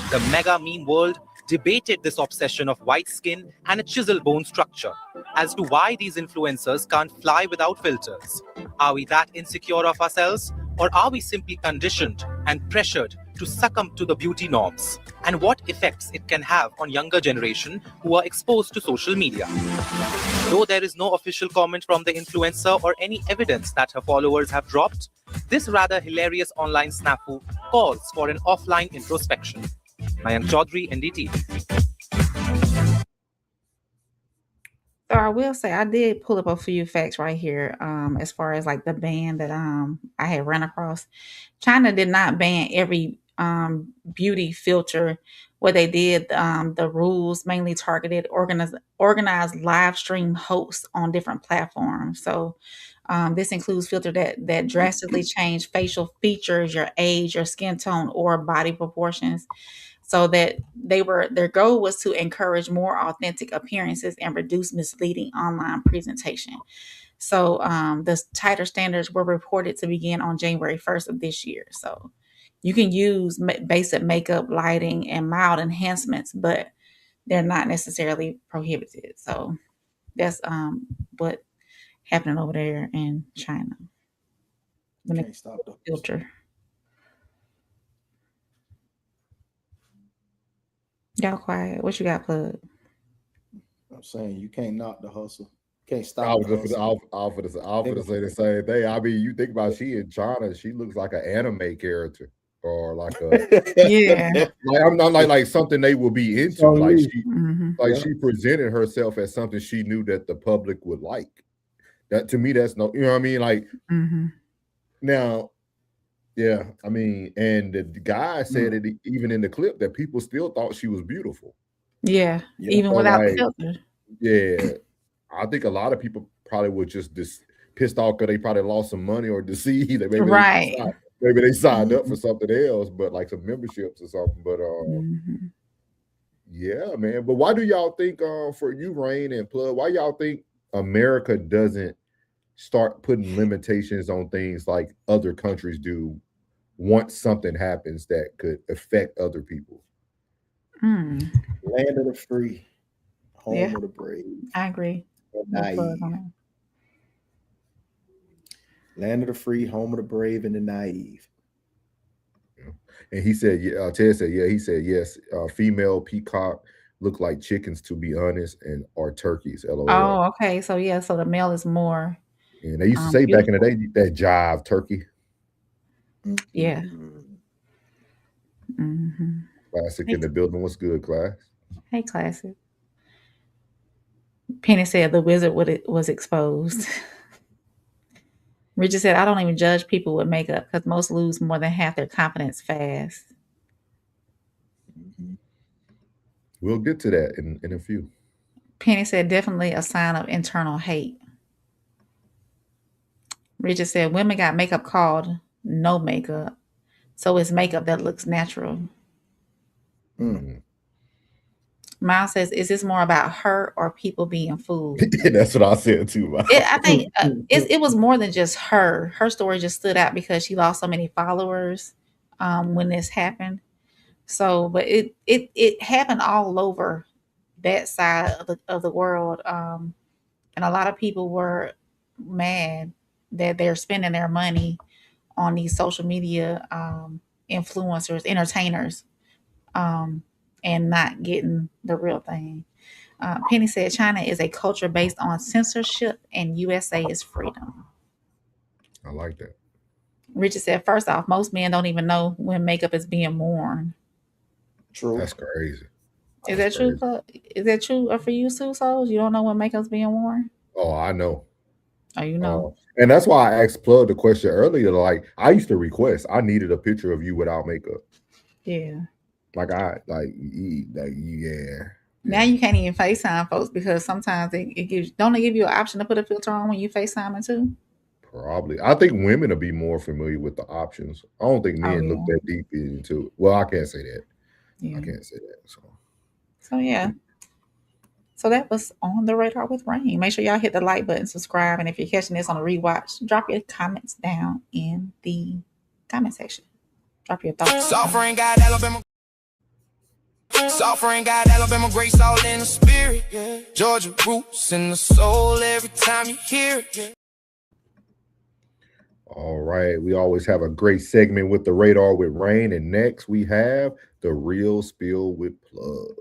The mega meme world debated this obsession of white skin and a chisel bone structure as to why these influencers can't fly without filters. Are we that insecure of ourselves, or are we simply conditioned and pressured to succumb to the beauty norms, and what effects it can have on younger generation who are exposed to social media? Though there is no official comment from the influencer or any evidence that her followers have dropped, this rather hilarious online snafu calls for an offline introspection. Mayank Chaudhary, NDTV. So I will say I did pull up a few facts right here. As far as like the ban that I had run across, China did not ban every beauty filter. What they did, the rules mainly targeted organized live stream hosts on different platforms. So this includes filter that drastically change facial features, your age, your skin tone, or body proportions. So that their goal was to encourage more authentic appearances and reduce misleading online presentation. So the tighter standards were reported to begin on January 1st of this year. So you can use basic makeup, lighting, and mild enhancements, but they're not necessarily prohibited. So that's what happening over there in China. When Can't stop the filter. Y'all quiet. What you got, Plug? I'm saying you can't knock the hustle. Can't stop I was the just hustle. I'll say the same thing. I mean, you think about she in China, she looks like an anime character or like a Yeah. like I'm not like something they will be into. So Like me. Mhm. she presented herself as something she knew that the public would like. That to me, that's no, you know what I mean? Like Mhm. now, yeah, I mean, and the guy said it even in the clip that people still thought she was beautiful. Yeah. Yeah. Even So without the like, filter. yeah, I think a lot of people probably were just pissed off because they probably lost some money or deceived. Maybe Right. maybe they signed up for something else, but like some memberships or something. But Mhm. yeah, man. But why do y'all think for you, Rain and Plug, why y'all think America doesn't start putting limitations on things like other countries do once something happens that could affect other people? Mm. Land of the free, home Yeah. of the brave, I agree. and With Plug naive. on that. Land of the free, home of the brave, and the naive. And he said, yeah, Ted said, yeah, he said, yes, female peacock look like chickens, to be honest, and are turkeys, LOL. Oh, okay. So yeah, so the male is more And they used to say back in the beautiful. day, that jive turkey. Yeah. Mm-hmm. Classic in the building. What's good, class? Hey, classic. Penny said the wizard was exposed. Richard said, I don't even judge people with makeup because most lose more than half their confidence fast. We'll get to that in a few. Penny said, definitely a sign of internal hate. Richard said, women got makeup called no makeup. So it's makeup that looks natural. Miles says, is this more about her or people being fooled? That's what I said too. I think it was more than just her. Her story just stood out because she lost so many followers when this happened. So, but it happened all over that side of the world, and a lot of people were mad that they're spending their money on these social media influencers, entertainers, and not getting the real thing. Penny said China is a culture based on censorship and USA is freedom. I like that. Richard said, first off, most men don't even know when makeup is being worn. True. That's crazy. Is that true? Is that true for you, Sue Souls? You don't know when makeup's being worn? Oh, I know. Oh, you know. And that's why I asked Plug the question earlier. Like, I used to request, I needed a picture of you without makeup. Yeah. Like, yeah. Now you can't even FaceTime folks because sometimes it gives, don't they give you an option to put a filter on when you FaceTiming too? Probably. I think women will be more familiar with the options. I don't think men look that deep into it. Well, I can't say that. Yeah. I can't say that. So yeah. So that was On the Radar with Rain. Make sure y'all hit the like button, subscribe, and if you're catching this on a rewatch, drop your comments down in the comment section. Drop your thoughts. Sovereign got Alabama. Sovereign got Alabama grace all in the spirit. Yeah. Georgia roots in the soul every time you hear it. Yeah. All right. We always have a great segment with the Radar with Rain. And next we have the Real Spill with Plug.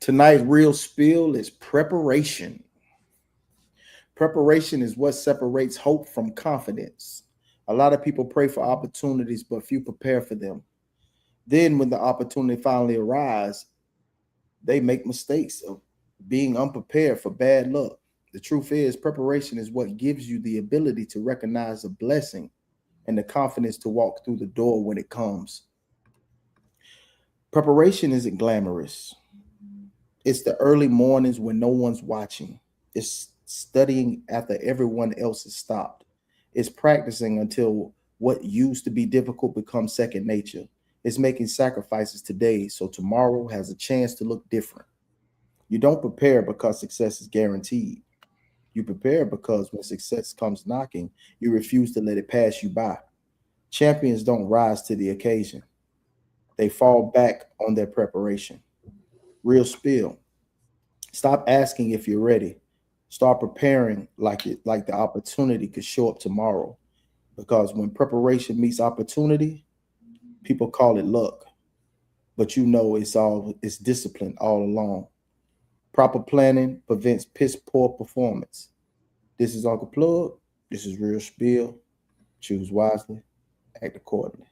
Tonight's Real Spill is preparation. Preparation is what separates hope from confidence. A lot of people pray for opportunities, but few prepare for them. Then when the opportunity finally arrives, they make mistakes of being unprepared for bad luck. The truth is, preparation is what gives you the ability to recognize a blessing and the confidence to walk through the door when it comes. Preparation isn't glamorous. It's the early mornings when no one's watching. It's studying after everyone else has stopped. It's practicing until what used to be difficult becomes second nature. It's making sacrifices today so tomorrow has a chance to look different. You don't prepare because success is guaranteed. You prepare because when success comes knocking, you refuse to let it pass you by. Champions don't rise to the occasion. They fall back on their preparation. Real spill. Stop asking if you're ready. Start preparing like the opportunity could show up tomorrow. Because when preparation meets opportunity, people call it luck. But you know it's discipline all along. Proper planning prevents piss poor performance. This is Uncle Plug. This is Real Spill. Choose wisely, act accordingly.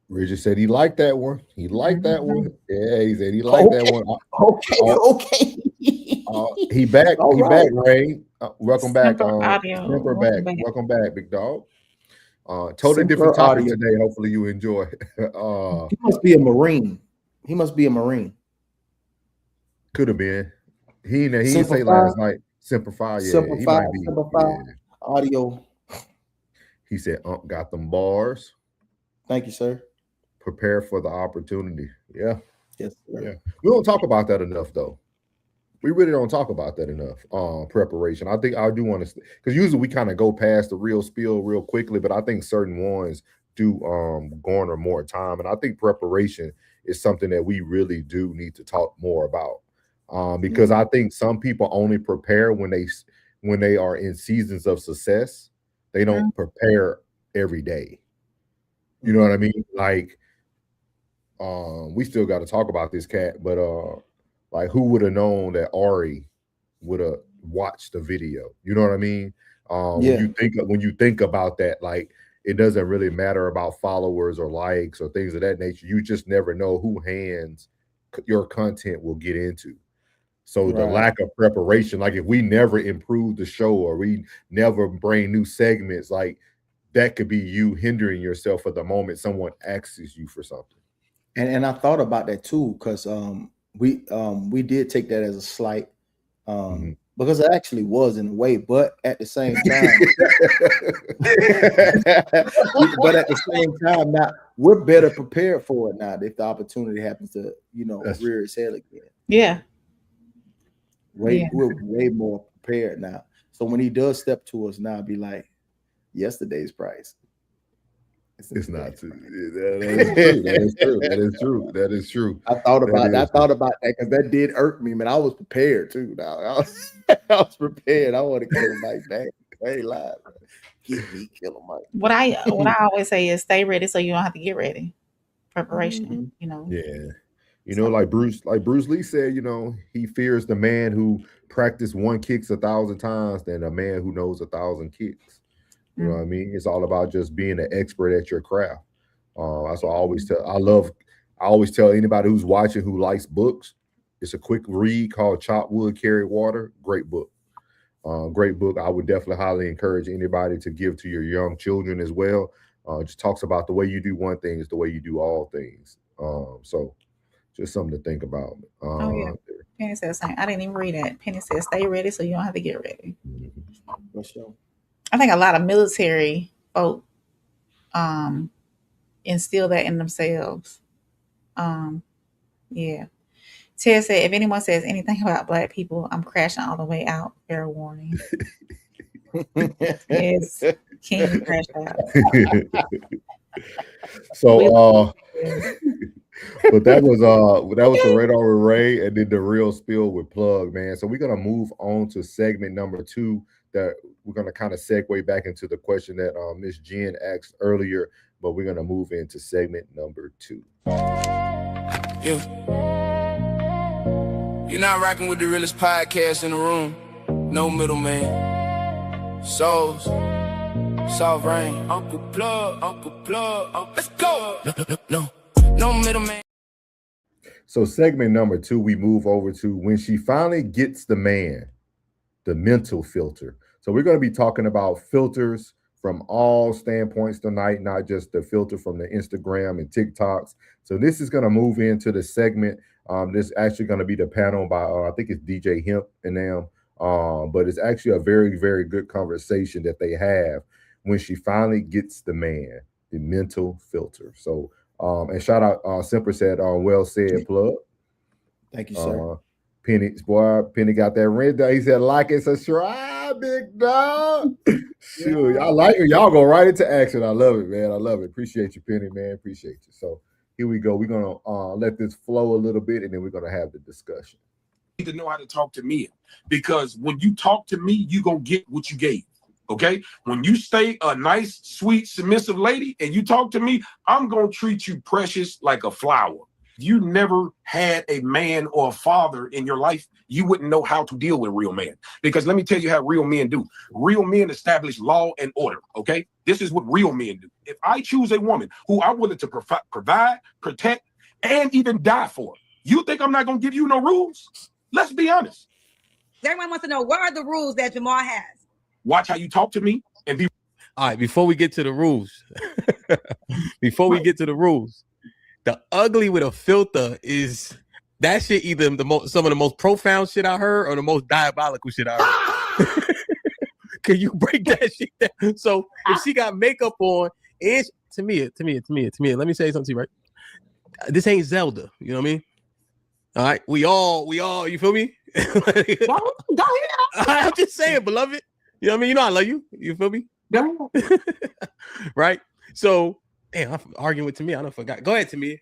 Richard said he liked that one. He liked that one. Yeah, he said he liked that one. Okay. He back. All he right. back, Ray. Welcome back. Audio. Simper Welcome back. back. Welcome back, big dog. Totally Simper different topic audio. today. Hopefully you enjoy. He must be a Marine. He must be a Marine. Could have been. He didn't say Simplify. last night. Simplify, yeah. Simplify, He might be. simplify. Yeah. Audio. He said, got them bars. Thank you, sir. Prepare for the opportunity. Yeah. Yes, sir. Yeah. We don't talk about that enough, though. We really don't talk about that enough. Preparation. I think I do want to, because usually we kind of go past the real spill real quickly, but I think certain ones do garner more time. And I think preparation is something that we really do need to talk more about. Because I think some people only prepare when they are in seasons of success. They don't prepare every day. You know what I mean? Like, we still got to talk about this cat, but like, who would have known that Ari would have watched the video? You know what I mean? When you think about that, like, it doesn't really matter about followers or likes or things of that nature. You just never know who hands your content will get into. So the lack of preparation, like if we never improve the show or we never bring new segments, like that could be you hindering yourself at the moment someone asks you for something. And I thought about that too, because we did take that as a slight, because it actually was in a way, but at the same time, now we're better prepared for it now if the opportunity happens to, rear its head again. Yeah. We're way more prepared now. So when he does step to us now, be like, yesterday's price. It's not true. That is true. That is true. That is true. I thought about that because that did irk me, man. I was prepared too. Now I was prepared. I want to kill Mike. Dang, hey, live. Get me, kill him, Mike. What I always say is stay ready so you don't have to get ready. preparation. You know. Yeah. You know, like Bruce Lee said, you know, he fears the man who practiced one kicks 1,000 times than a man who knows 1,000 kicks. You know what I mean? It's all about just being an expert at your craft. That's what I always tell. I always tell anybody who's watching who likes books. It's a quick read called Chop Wood, Carry Water. Great book. Great book. I would definitely highly encourage anybody to give to your young children as well. Just talks about the way you do one thing is the way you do all things. So just something to think about. Oh yeah. Penny said the same. I didn't even read that. Penny said, "Stay ready, so you don't have to get ready." For sure. I think a lot of military folk instill that in themselves. Yeah. Ted said, "If anyone says anything about Black people, I'm crashing all the way out. Fair warning." Yes, King crashed out. So, but that was the Radar with Ray, and then the real spill with Plug, man. So we're gonna move on to segment number 2. That we're gonna kind of segue back into the question that Miss Jen asked earlier, but we're gonna move into segment number 2. Yeah. You're not rocking with the realest podcast in the room. No middleman. Souls. Soft rain. Uncle Plug. Let's go. No middleman. So segment number 2, we move over to when she finally gets the man, the mental filter. So we're going to be talking about filters from all standpoints tonight, not just the filter from the Instagram and TikToks. So this is going to move into the segment. This is actually going to be the panel by, I think it's DJ Hemp and them. But it's actually a very, very good conversation that they have when she finally gets the man, the mental filter. So, and shout out, Semper said, well said, Plug. Thank you, sir. Penny got that red dot. He said, like and subscribe, big dog. Sure, I like it. Y'all go right into action. I love it, man. I love it. Appreciate you, Penny, man. Appreciate you. So here we go. We're gonna let this flow a little bit, and then we're gonna have the discussion. You need to know how to talk to men, because when you talk to me, you gonna get what you gave. Okay, when you stay a nice, sweet, submissive lady and you talk to me, I'm gonna treat you precious like a flower. You never had a man or a father in your life, you wouldn't know how to deal with a real man. Because let me tell you how real men do. Real men establish law and order, okay? This is what real men do. If I choose a woman who I'm willing to provide, protect, and even die for, you think I'm not going to give you no rules? Let's be honest. Everyone wants to know, what are the rules that Jamal has? Watch how you talk to me and be... All right, before we get to the rules, the ugly with a filter is that shit either some of the most profound shit I heard or the most diabolical shit I heard. Can you break that shit down? So if she got makeup on, and to me, let me say something to you, right? This ain't Zelda, you know what I mean? All right, we all, you feel me? Go ahead. I'm just saying, beloved. You know what I mean? You know I love you. You feel me? No. Right? So, damn, I'm arguing with Tamia. I don't forgot. Go ahead, Tamia.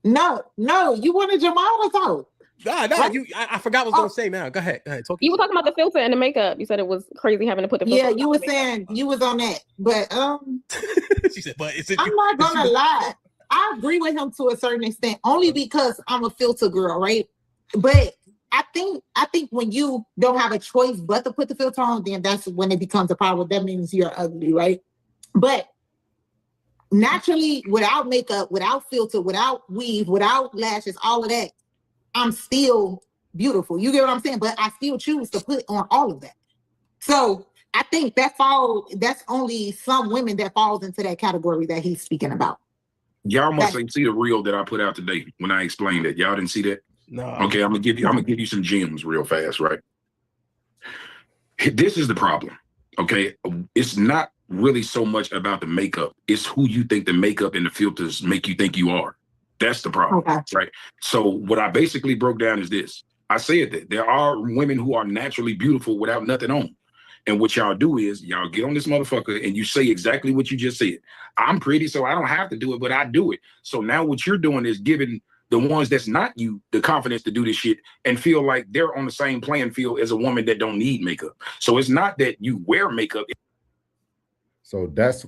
No, you wanted Jamal to talk. I forgot what I was gonna say now. Go ahead. Talk. You were talking about the filter and the makeup. You said it was crazy having to put the filter. Yeah, you were saying you was on that. But she said, but I'm not gonna lie. I agree with him to a certain extent, only because I'm a filter girl, right? But I think when you don't have a choice but to put the filter on, then that's when it becomes a problem. That means you're ugly, right? But naturally, without makeup, without filter, without weave, without lashes, all of that, I'm still beautiful. You get what I'm saying? But I still choose to put on all of that. So I think that's only some women that falls into that category that he's speaking about. Y'all must ain't see the reel that I put out today when I explained it. Y'all didn't see that? No. Okay, I'm gonna give you some gems real fast, right? This is the problem. Okay, it's not really so much about the makeup. It's who you think the makeup and the filters make you think you are. That's the problem, right? So what I basically broke down is this. I said that there are women who are naturally beautiful without nothing on. And what y'all do is y'all get on this motherfucker and you say exactly what you just said. I'm pretty, so I don't have to do it, but I do it. So now what you're doing is giving the ones that's not you the confidence to do this shit and feel like they're on the same playing field as a woman that don't need makeup. So it's not that you wear makeup. So that's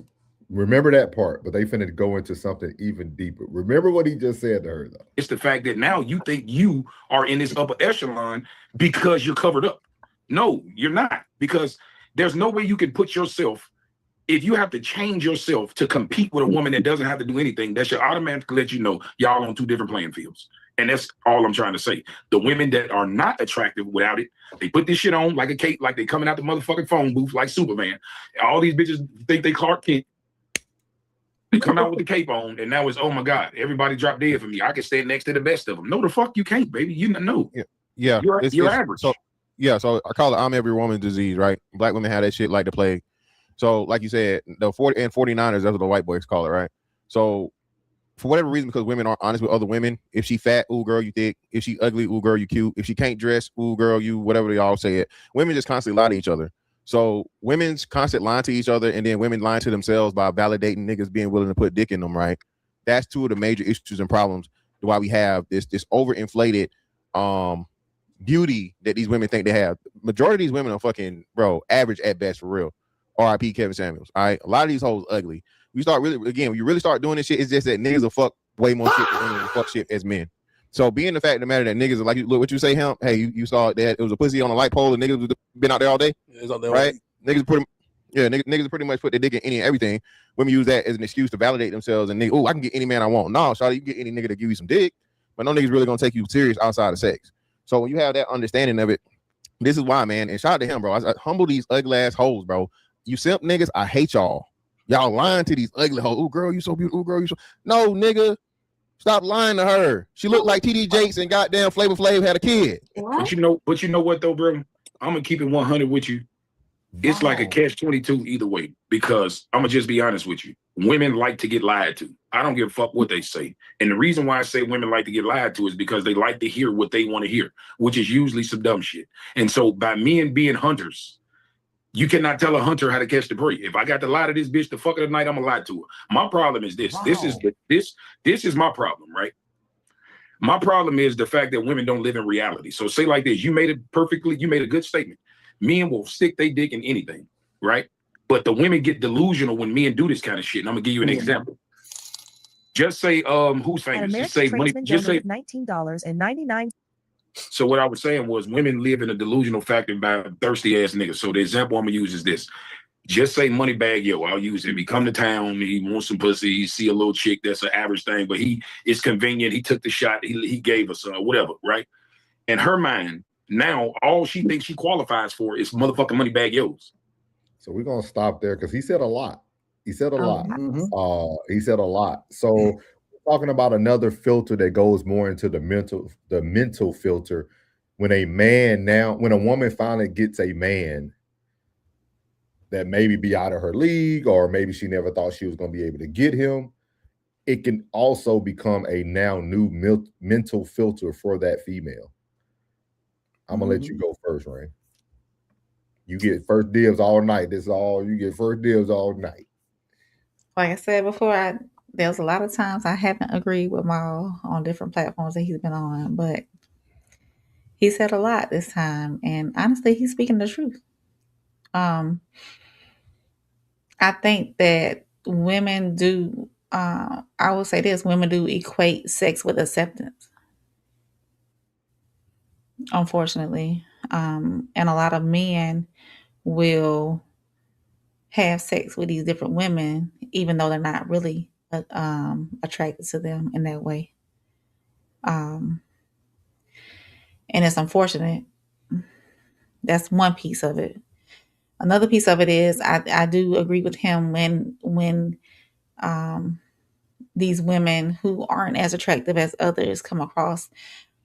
Remember that part, but they finna go into something even deeper. Remember what he just said to her, though. It's the fact that now you think you are in this upper echelon because you're covered up. No, you're not, because there's no way you can put yourself, if you have to change yourself to compete with a woman that doesn't have to do anything, that should automatically let you know y'all on two different playing fields. And that's all I'm trying to say. The women that are not attractive without it, they put this shit on like a cape, like they coming out the motherfucking phone booth like Superman. All these bitches think they Clark Kent. They come out with the cape on, and now it's, oh my God, everybody drop dead for me. I can stand next to the best of them. No, the fuck you can't, baby. You know. Yeah. You're average. So I call it I'm every woman's disease, right? Black women have that shit like the plague. So like you said, the 40 and 49ers, that's what the white boys call it, right? So for whatever reason, because women aren't honest with other women, if she fat, ooh girl, you thick. If she ugly, ooh girl, you cute. If she can't dress, ooh girl, you whatever they all say it. Women just constantly lie to each other. So women's constant lying to each other, and then women lying to themselves by validating niggas being willing to put dick in them, right? That's two of the major issues and problems why we have this overinflated beauty that these women think they have. Majority of these women are fucking, bro, average at best, for real. R.I.P. Kevin Samuels. All right, a lot of these hoes ugly. We start really, again, when you really start doing this shit, it's just that niggas will fuck way more shit than women will fuck shit as men. So being the fact of the matter that niggas are like, look what you say, him. Hey, you saw that it was a pussy on a light pole and niggas been out there all day, right? Niggas pretty much put their dick in any and everything. Women use that as an excuse to validate themselves and nigga, oh, I can get any man I want. No, shawty, you can get any nigga to give you some dick, but no niggas really gonna take you serious outside of sex. So when you have that understanding of it, this is why, man. And shout out to him, bro. I humble these ugly ass hoes, bro. You simp niggas, I hate y'all. Y'all lying to these ugly hoes. Oh, girl, you so beautiful. Oh, girl, you so. No, nigga. Stop lying to her. She looked like TD Jakes and goddamn Flavor Flav had a kid. But you know what though, bro? I'm gonna keep it 100 with you. It's like a catch-22 either way, because I'm gonna just be honest with you. Women like to get lied to. I don't give a fuck what they say. And the reason why I say women like to get lied to is because they like to hear what they want to hear, which is usually some dumb shit. And so by men being hunters, you cannot tell a hunter how to catch the prey. If I got to lie to this bitch the fuck of the night, I'm gonna lie to her. My problem is this. Wow. This is my problem, right? My problem is the fact that women don't live in reality. So say like this, you made a good statement. Men will stick their dick in anything, right? But the women get delusional when men do this kind of shit. And I'm gonna give you an example. Just say who's famous? Just say $19.99. So what I was saying was women live in a delusional factor by thirsty ass niggas. So the example I'm gonna use is this. Just say Moneybag Yo, I'll use him. He come to town, he wants some pussy, he see a little chick, that's an average thing, but it's convenient, he took the shot, he gave us whatever, right? In her mind, now all she thinks she qualifies for is motherfucking Moneybag Yo's. So we're gonna stop there because he said a lot. He said a lot. He said a lot. So talking about another filter that goes more into the mental filter. When a woman finally gets a man that maybe be out of her league, or maybe she never thought she was going to be able to get him, it can also become a now new mental filter for that female. I'm gonna let you go first, Rain. You get first dibs all night. You get first dibs all night. Like I said before, there's a lot of times I haven't agreed with Maul on different platforms that he's been on, but he said a lot this time, and honestly, he's speaking the truth. I think that women do, I will say this, women do equate sex with acceptance, unfortunately. And a lot of men will have sex with these different women, even though they're not really attracted to them in that way. And it's unfortunate. That's one piece of it. Another piece of it is I do agree with him when these women who aren't as attractive as others come across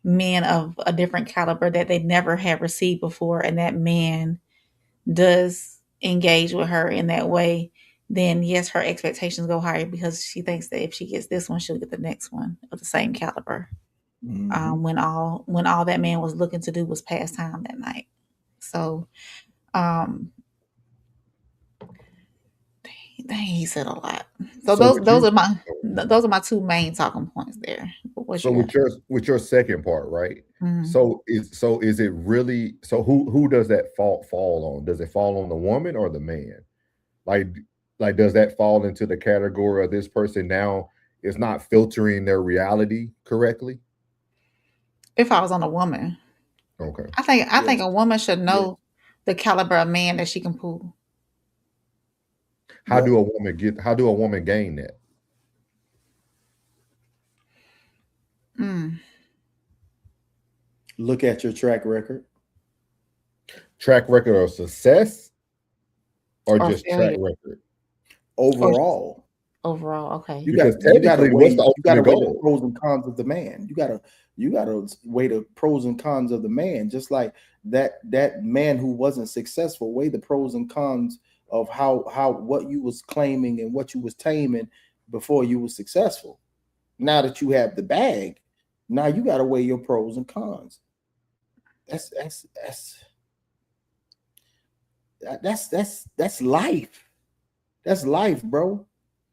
men of a different caliber that they never have received before, and that man does engage with her in that way, then yes, her expectations go higher because she thinks that if she gets this one, she'll get the next one of the same caliber. When all that man was looking to do was pass time that night. So, dang, he said a lot. So those are my two main talking points there. So with your second part, right? Mm-hmm. So is it really, so who does that fall on? Does it fall on the woman or the man? Like, like, does that fall into the category of this person now is not filtering their reality correctly? If I was on a woman, Okay. I think a woman should Yes. know the caliber of man that she can pull. How do a woman gain that? Look at your track record. Track record of success or Or just track failure. record? Overall. Overall, okay. You Because got you gotta technically, weigh what's the you gotta ultimate weigh the goal? pros and cons of the man. You gotta weigh the pros and cons of the man. Just like that man who wasn't successful, weigh the pros and cons of how what you was claiming and what you was taming before you was successful. Now that you have the bag, now you gotta weigh your pros and cons. That's life. That's life, bro.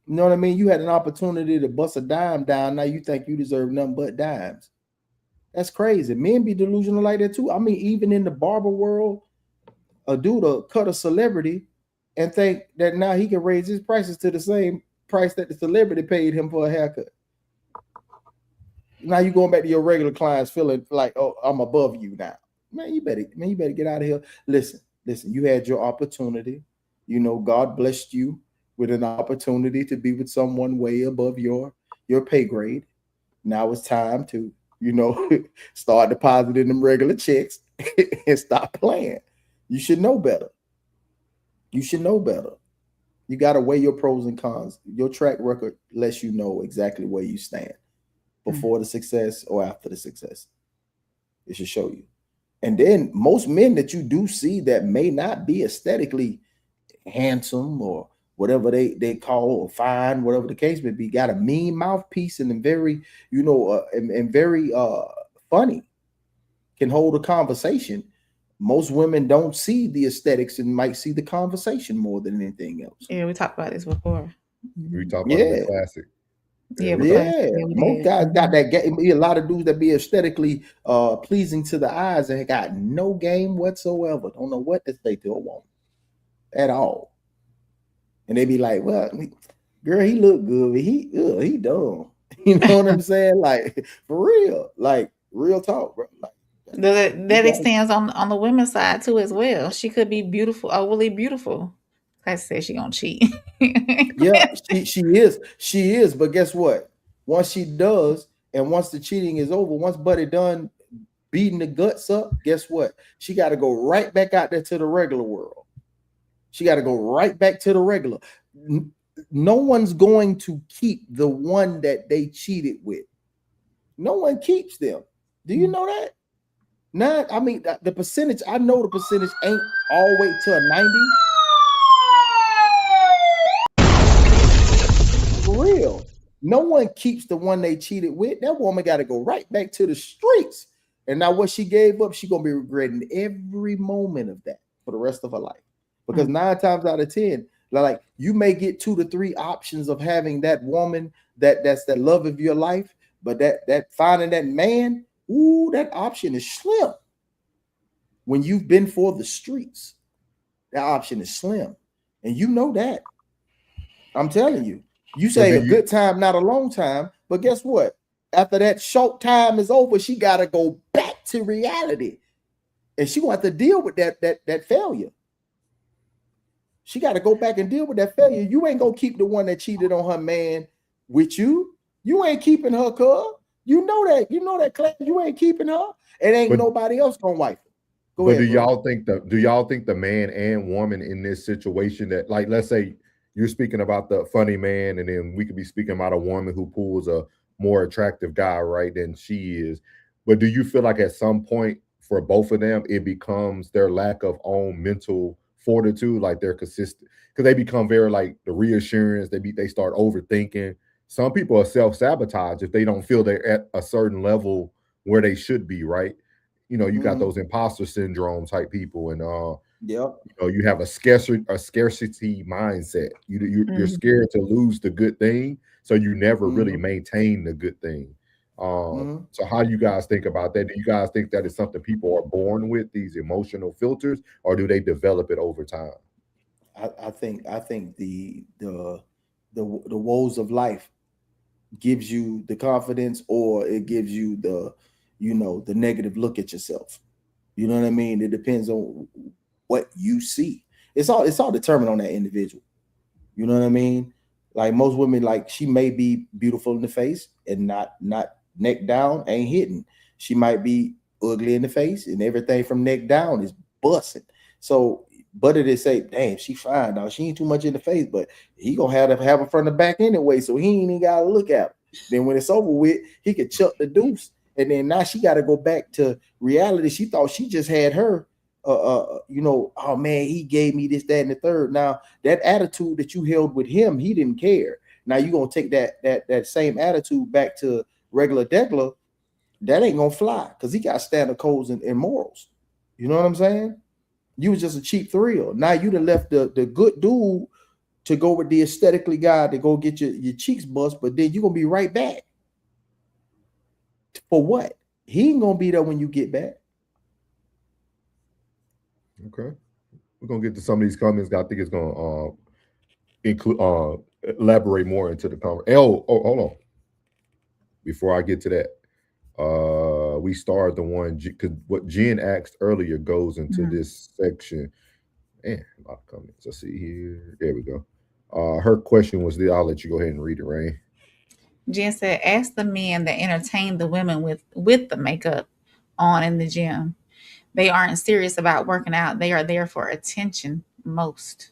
You know what I mean? You had an opportunity to bust a dime down. Now you think you deserve nothing but dimes. That's crazy. Men be delusional like that too. I mean, even in the barber world, a dude will cut a celebrity and think that now he can raise his prices to the same price that the celebrity paid him for a haircut. Now you going back to your regular clients feeling like, oh, I'm above you now. Man, you better get out of here. Listen, you had your opportunity. You know, God blessed you with an opportunity to be with someone way above your pay grade. Now it's time to, start depositing them regular checks and stop playing. You should know better. You got to weigh your pros and cons. Your track record lets you know exactly where you stand before the success or after the success. It should show you. And then most men that you do see that may not be aesthetically handsome or whatever they call or fine, whatever the case may be, got a mean mouthpiece and very, and very funny, can hold a conversation. Most women don't see the aesthetics and might see the conversation more than anything else. Yeah, we talked about this before. We talked about the classic. Most guys got that game. A lot of dudes that be aesthetically pleasing to the eyes and got no game whatsoever. Don't know what to say to a woman at all. And they be like, well, girl, he look good, but he dumb. You know what I'm saying? Like, for real. Like, real talk, bro. Like, that extends on the women's side too as well. She could be beautiful, overly beautiful. I said she gonna cheat. Yeah, she is. But guess what? Once she does, and once the cheating is over, once Buddy done beating the guts up, guess what? She got to go right back out there to the regular world. She got to go right back to the regular. No one's going to keep the one that they cheated with. No one keeps them. Do you know that? Not, I mean, the percentage, I know the percentage ain't all the way to a 90. For real. No one keeps the one they cheated with. That woman got to go right back to the streets. And now what she gave up, she going to be regretting every moment of that for the rest of her life. Because 9 times out of 10, like, you may get 2 to 3 options of having that woman that's the love of your life, but that finding that man, ooh, that option is slim. When you've been for the streets, that option is slim. And you know that. I'm telling you. You say a good time, not a long time, but guess what? After that short time is over, she got to go back to reality. And she going to have to deal with that failure. She got to go back and deal with that failure. You ain't going to keep the one that cheated on her man with you. You ain't keeping her, cuz. You know that. You know that, class. You ain't keeping her. It ain't nobody else going to wife her. Go ahead, do y'all think the man and woman in this situation that, like, let's say you're speaking about the funny man, and then we could be speaking about a woman who pulls a more attractive guy, right, than she is. But do you feel like at some point for both of them, it becomes their lack of own mental fortitude, like they're consistent, because they become very like the reassurance, they start overthinking. Some people are self-sabotage if they don't feel they're at a certain level where they should be, right? You know, you got those imposter syndrome type people, and you have a scarcity mindset. You're scared to lose the good thing, so you never really maintain the good thing. So how do you guys think about that? Do you guys think that is something people are born with, these emotional filters, or do they develop it over time? I think the woes of life gives you the confidence, or it gives you the the negative look at yourself. You know what I mean? It depends on what you see. It's all determined on that individual. You know what I mean? Like most women, like she may be beautiful in the face and not neck down, ain't hitting. She might be ugly in the face and everything from neck down is busting. So, but it is say, damn, she fine now. She ain't too much in the face, but he gonna have her from the back anyway, so he ain't even gotta look at her. Then when it's over with, he could chuck the deuce, and then now she got to go back to reality. She thought she just had her. Oh man, he gave me this, that, and the third. Now that attitude that you held with him, he didn't care. Now you gonna take that same attitude back to regular Degler. That ain't gonna fly because he got standard codes and morals. You know what I'm saying? You was just a cheap thrill. Now you done left the good dude to go with the aesthetically guy to go get your cheeks bust, but then you're gonna be right back. For what? He ain't gonna be there when you get back. Okay. We're gonna get to some of these comments. I think it's gonna include elaborate more into the conversation. Oh, hold on. Before I get to that, we started the one because what Jen asked earlier goes into this section. Man, a lot of comments. Let's see here. There we go. Her question was this. I'll let you go ahead and read it, Rain. Jen said, ask the men that entertain the women with the makeup on in the gym. They aren't serious about working out. They are there for attention most.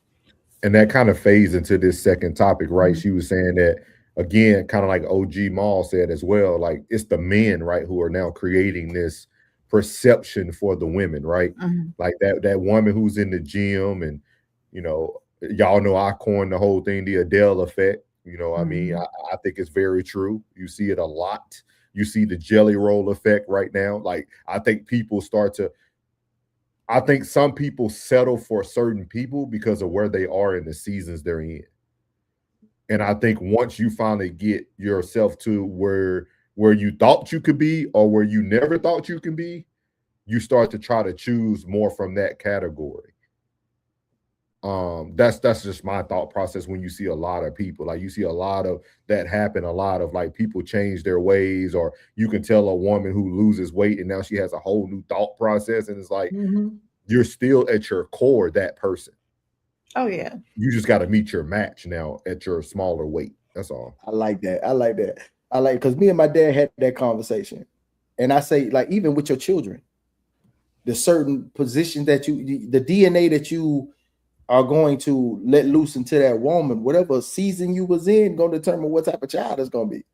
And that kind of fades into this second topic, right? She was saying that again, kind of like OG Maul said as well, like it's the men, right, who are now creating this perception for the women, right? Like that woman who's in the gym, and y'all know I coined the whole thing, the Adele effect. I mean, I think it's very true. You see it a lot. You see the jelly roll effect right now. Like I think some people settle for certain people because of where they are in the seasons they're in. And I think once you finally get yourself to where you thought you could be or where you never thought you can be, you start to try to choose more from that category. That's just my thought process when you see a lot of people. Like you see a lot of that happen, a lot of like people change their ways, or you can tell a woman who loses weight and now she has a whole new thought process, and it's like you're still at your core that person. Oh yeah. You just got to meet your match now at your smaller weight. That's all. I like that. Because me and my dad had that conversation. And I say, like, even with your children, the certain positions that the DNA that you are going to let loose into that woman, whatever season you was in, gonna determine what type of child it's gonna be.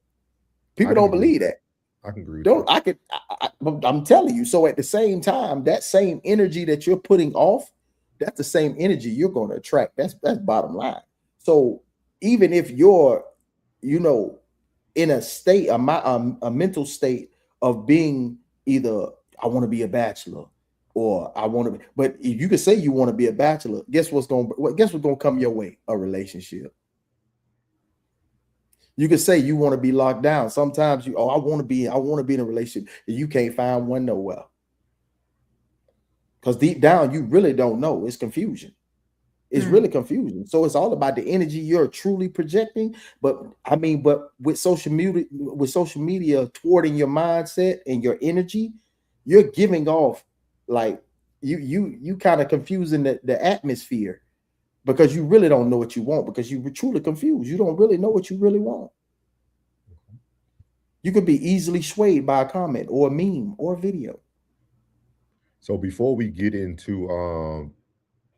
People don't believe that. I can agree. I'm telling you. So at the same time, that same energy that you're putting off, that's the same energy you're going to attract. That's bottom line. So even if you're, in a state, a mental state of being either I want to be a bachelor or I want to be, but if you could say you want to be a bachelor, guess what's going to come your way? A relationship. You could say you want to be locked down. Sometimes I want to be in a relationship, and you can't find one nowhere. Because deep down, you really don't know. It's confusion. It's really confusing. So it's all about the energy you're truly projecting. But with social media thwarting your mindset and your energy, you're giving off like you kind of confusing the atmosphere, because you really don't know what you want, because you were truly confused. You don't really know what you really want. You could be easily swayed by a comment or a meme or a video. So before we get into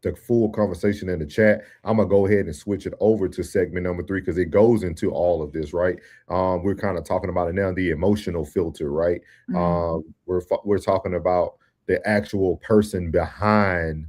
the full conversation in the chat, I'm gonna go ahead and switch it over to segment number 3, because it goes into all of this, right? We're kind of talking about it now, the emotional filter, right? We're talking about the actual person behind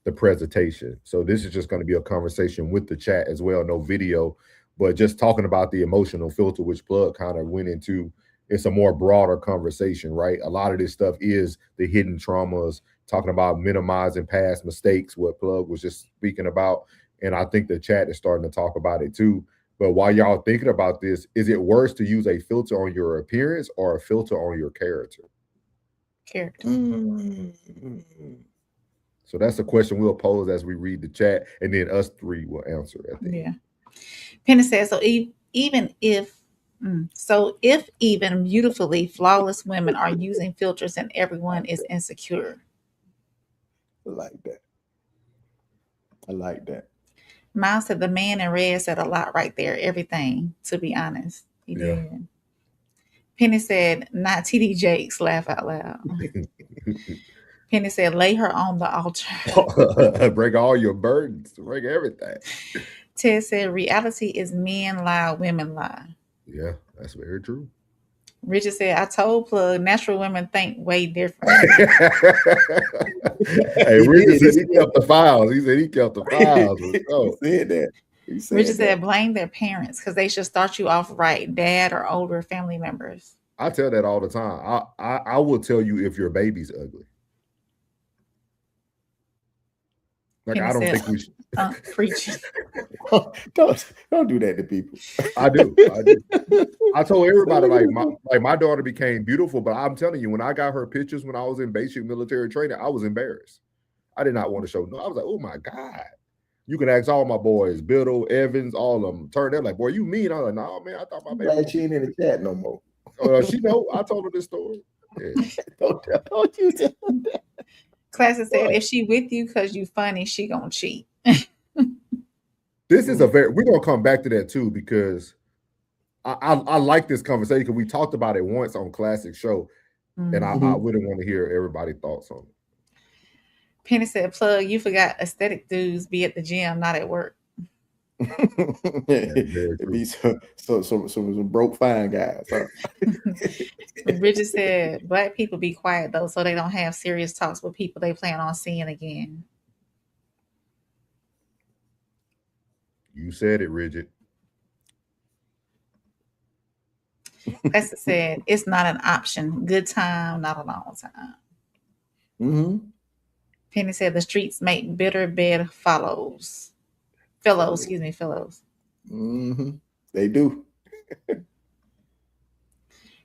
the presentation. So this is just going to be a conversation with the chat as well, no video, but just talking about the emotional filter, which Plug kind of went into. It's a more broader conversation, right? A lot of this stuff is the hidden traumas, talking about minimizing past mistakes, what Plug was just speaking about. And I think the chat is starting to talk about it too. But while y'all thinking about this, is it worse to use a filter on your appearance or a filter on your character? Character. So that's a question we'll pose as we read the chat, and then us three will answer at the end. Penny says, even if even beautifully flawless women are using filters and everyone is insecure. I like that. I like that. Miles said the man in red said a lot right there. Everything, to be honest. He did. Penny said, not TD Jakes, laugh out loud. Penny said, lay her on the altar. Break all your burdens, break everything. Ted said, reality is men lie, women lie. Yeah, that's very true. Richard said, I told Plug, natural women think way different. Hey, Richard said he kept the files. He said he kept the files. He said that. Richard said, blame their parents because they should start you off right, dad or older family members. I tell that all the time. I will tell you if your baby's ugly. Like, I don't think we should preach. Don't do that to people. I do. I told everybody like my daughter became beautiful, but I'm telling you, when I got her pictures when I was in basic military training, I was embarrassed. I did not want to show. No, I was like, oh my God. You can ask all my boys, Biddle, Evans, all of them. Turn them like, boy, you mean? I was like, no, man, I thought my baby. Glad she ain't in the chat no more. She know. I told her this story. Yeah. Don't you tell that. Classic said, if she with you because you funny, she gonna cheat. This is we're gonna come back to that too, because I like this conversation because we talked about it once on Classic Show, and I wouldn't want to hear everybody's thoughts on it. Penny said, Plug, you forgot aesthetic dudes be at the gym, not at work. It be some broke fine guys. Huh? Bridget said, black people be quiet though, so they don't have serious talks with people they plan on seeing again. You said it, Bridget. Esther said, it's not an option. Good time, not a long time. Mm-hmm. Penny said, the streets make bitter bed fellows. Mm-hmm. They do.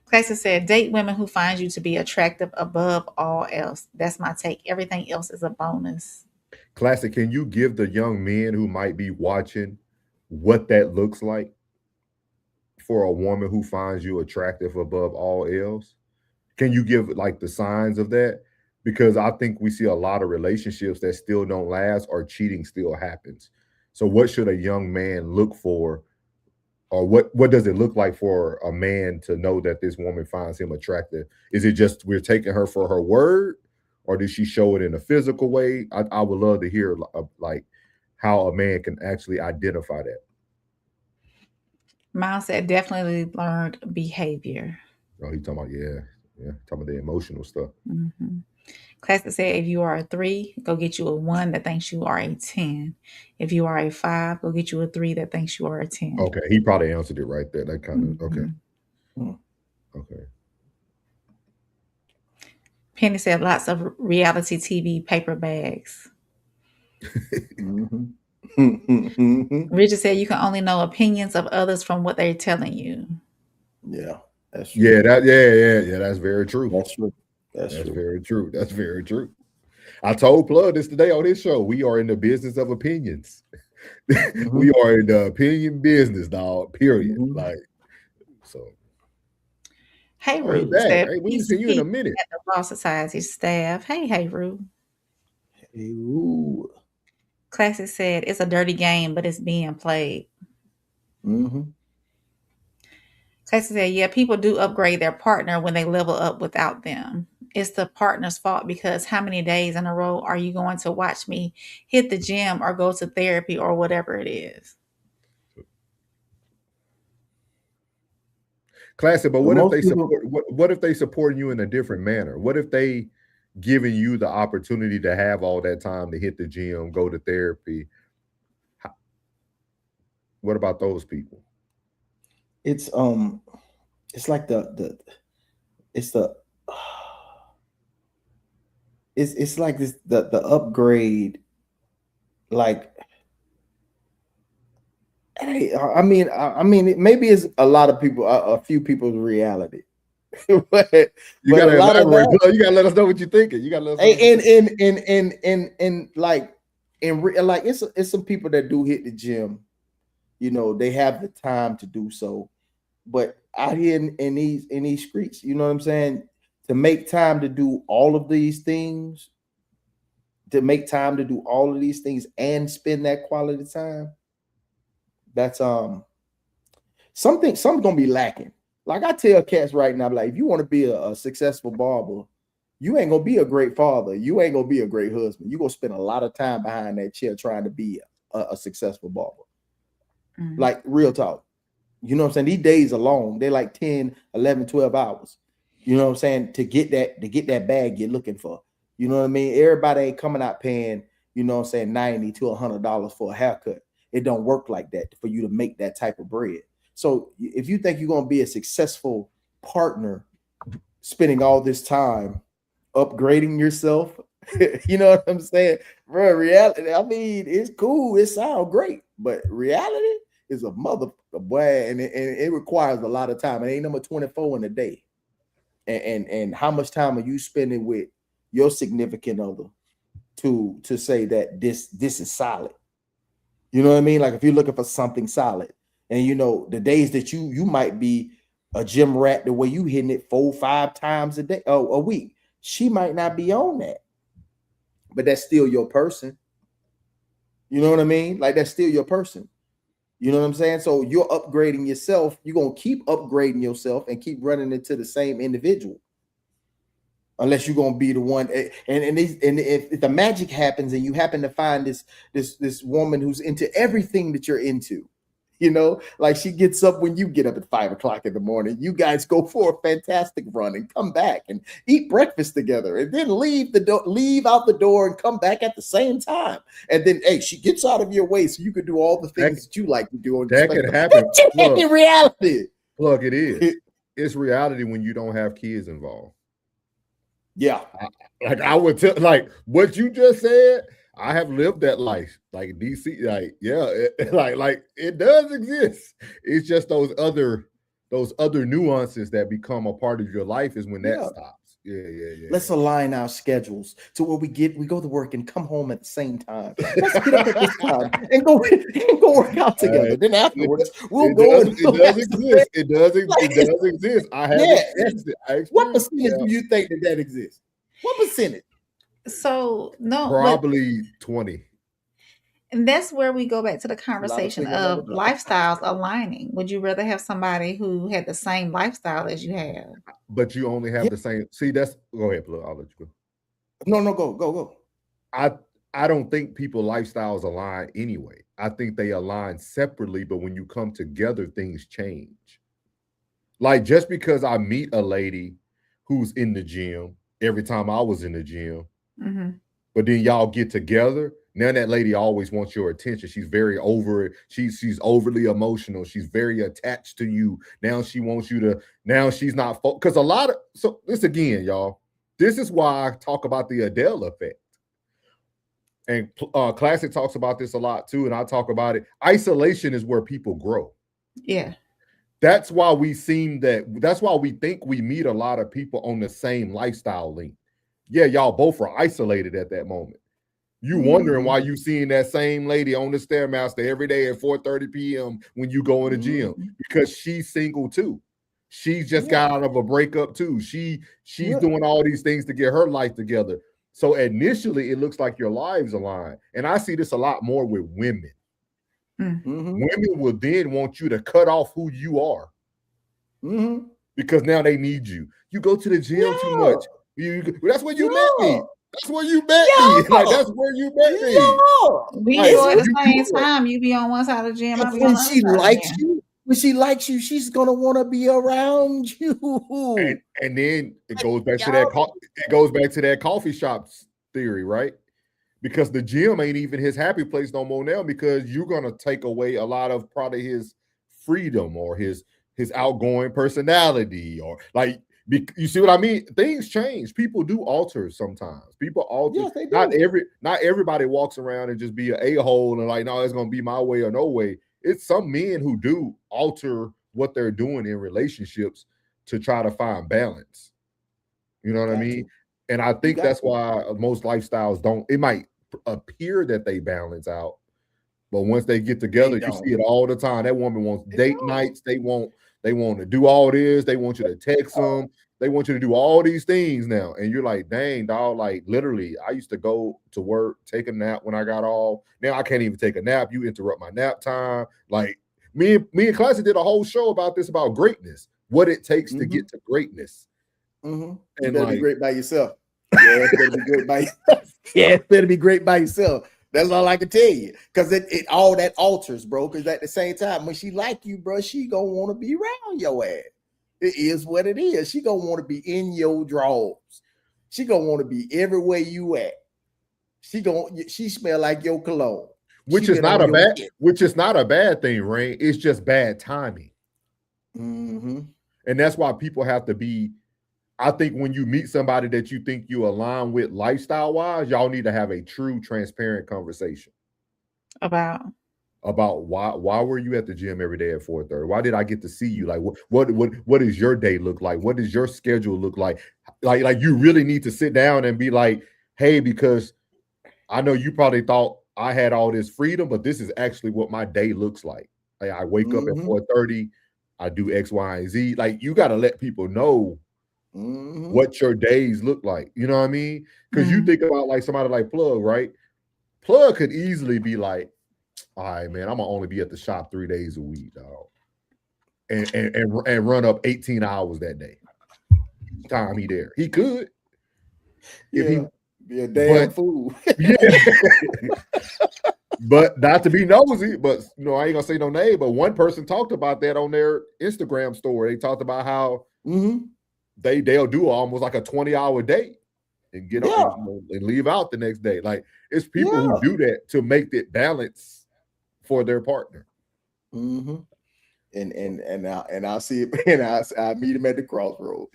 Classic said, date women who find you to be attractive above all else. That's my take. Everything else is a bonus. Classic, can you give the young men who might be watching what that looks like for a woman who finds you attractive above all else? Can you give like the signs of that? Because I think we see a lot of relationships that still don't last or cheating still happens. So what should a young man look for, or what does it look like for a man to know that this woman finds him attractive? Is it just we're taking her for her word, or did she show it in a physical way? I would love to hear like how a man can actually identify that. Miles said definitely learned behavior. Oh, he's talking about talking about the emotional stuff. Mm-hmm. Classic said, if you are a 3, go get you a 1 that thinks you are a 10. If you are a 5, go get you a 3 that thinks you are a 10. Okay, he probably answered it right there. That kind of okay. Penny said, lots of reality TV paper bags. Richard said, you can only know opinions of others from what they're telling you. Yeah, that's true. Yeah, that's very true. That's true. That's very true. That's very true. I told Plug this today on this show. We are in the business of opinions. We are in the opinion business, dog. Period. Like, so. Hey, Rue. Said, we can see you in a minute. At the Law Society staff. Hey, Rue. Hey, Rue. Classic said, it's a dirty game, but it's being played. Mm-hmm. Classic said, yeah, people do upgrade their partner when they level up without them. It's the partner's fault because how many days in a row are you going to watch me hit the gym or go to therapy or whatever it is? Classic, but what if they support you in a different manner? What if they giving you the opportunity to have all that time to hit the gym, go to therapy? What about those people? It's like it's like this the upgrade, like I mean maybe it's a lot of people, a few people's reality, but You but gotta a lot of elaborate. that, Plug. You gotta let us know what you're thinking. You gotta let us know. What you're thinking. and like like it's some people that do hit the gym. You know, they have the time to do so, but out here in these streets, you know what I'm saying? To make time to do all of these things, and spend that quality time, that's something's gonna be lacking. Like I tell cats right now, like if you want to be a successful barber, you ain't gonna be a great father, you ain't gonna be a great husband. You're gonna spend a lot of time behind that chair trying to be a successful barber. Like real talk. You know what I'm saying? These days are long. They're like 10, 11, 12 hours. You know what I'm saying? To get that bag you're looking for. You know what I mean? Everybody ain't coming out paying, you know what I'm saying, $90 to $100 for a haircut. It don't work like that for you to make that type of bread. So if you think you're going to be a successful partner, spending all this time upgrading yourself, you know what I'm saying? Bro, reality, I mean, it's cool. It sounds great, but reality is a mother boy, and it requires a lot of time. It ain't number 24 in a day. And how much time are you spending with your significant other to say that this is solid? You know what I mean? Like if you're looking for something solid, and you know the days that you might be a gym rat, the way you hitting it 4-5 times a day, a week, she might not be on that, but that's still your person. You know what I mean? Like that's still your person. You know what I'm saying? So you're upgrading yourself. You're gonna keep upgrading yourself and keep running into the same individual, unless you're gonna be the one. And if the magic happens and you happen to find this woman who's into everything that you're into, you know, like she gets up when you get up at 5 o'clock in the morning. You guys go for a fantastic run and come back and eat breakfast together, and then leave out the door and come back at the same time. And then, hey, she gets out of your way so you can do all the things that you like to do. That can happen. Look, in reality. Look, it is. It's reality when you don't have kids involved. Yeah. Like I would tell, like what you just said. I have lived that life, like DC, like yeah, like it does exist. It's just those other nuances that become a part of your life is when that stops. Yeah. Let's align our schedules to where we go to work and come home at the same time. Let's get up at this time and go work out together. Then afterwards, we'll go. It does exist. It does exist. I have experienced it. What percentage do you think that exists? What percentage? So no, probably 20. And that's where we go back to the conversation of lifestyles aligning. Would you rather have somebody who had the same lifestyle as you have? But you only have the same. See, that's go ahead, Blue. I'll let you go. No, go. I don't think people lifestyles align anyway. I think they align separately, but when you come together, things change. Like just because I meet a lady who's in the gym every time I was in the gym. Mm-hmm. But then y'all get together. Now that lady always wants your attention. She's very over it. She's overly emotional. She's very attached to you. Now she wants you to. Now she's not because a lot of so this again, y'all. This is why I talk about the Adele effect. And Classic talks about this a lot too, and I talk about it. Isolation is where people grow. Yeah. That's why we that's why we think we meet a lot of people on the same lifestyle link. Yeah, y'all both are isolated at that moment. You wondering why you seeing that same lady on the Stairmaster every day at 4:30 p.m. when you go in the gym, because she's single too. She just got out of a breakup too. She's doing all these things to get her life together. So initially, it looks like your lives align. And I see this a lot more with women. Mm-hmm. Women will then want you to cut off who you are. Mm-hmm. Because now they need you. You go to the gym too much. That's where you met me. That's where you met me. Like that's where you met me. We go at the same time. You be on one side of the gym. When she likes you, she's gonna want to be around you. And then it goes back to that. It goes back to that coffee shop theory, right? Because the gym ain't even his happy place no more now. Because you're gonna take away a lot of probably his freedom or his outgoing personality, or like. You see what I mean? Things change. People do alter sometimes. People alter. Yes, they do. Not everybody walks around and just be an a-hole and like, no, it's gonna be my way or no way. It's some men who do alter what they're doing in relationships to try to find balance. You know what I mean? And I think that's why most lifestyles don't. It might appear that they balance out, but once they get together, you see it all the time. That woman wants date nights. They want to do all this. They want you to text them. They want you to do all these things now. And you're like, dang, dog, like literally, I used to go to work, take a nap when I got off. Now I can't even take a nap. You interrupt my nap time. Like me and Classic did a whole show about this, about greatness, what it takes to get to greatness. You And better like, be great by yourself. Yeah, it better be great by yourself. Yeah, it better be great by yourself. That's all I can tell you. Because it all that alters, bro. Because at the same time, when she like you, bro, she gonna want to be around your ass. It is what it is. She gonna want to be in your drawers. She gonna want to be everywhere you at. She smell like your cologne. which is not a bad thing, Rain. It's just bad timing. And that's why people have to be. I think when you meet somebody that you think you align with lifestyle-wise, y'all need to have a true, transparent conversation about why were you at the gym every day at 4:30? Why did I get to see you? Like, what does your day look like? What does your schedule look like? Like you really need to sit down and be like, hey, because I know you probably thought I had all this freedom, but this is actually what my day looks like. Like I wake up at 4:30, I do X, Y, and Z. Like you got to let people know what your days look like. You know what I mean? Because you think about like somebody like Plug, right? Plug could easily be like, all right, man, I'm gonna only be at the shop 3 days a week, dog, and run up 18 hours that day. Time he there, he could. Be a damn fool. But not to be nosy, but I ain't gonna say no name. But one person talked about that on their Instagram story. They talked about how they'll do almost like a 20-hour day and get on and leave out the next day. Like it's people who do that to make it balance for their partner. And I'll see it, and I'll meet him at the crossroads.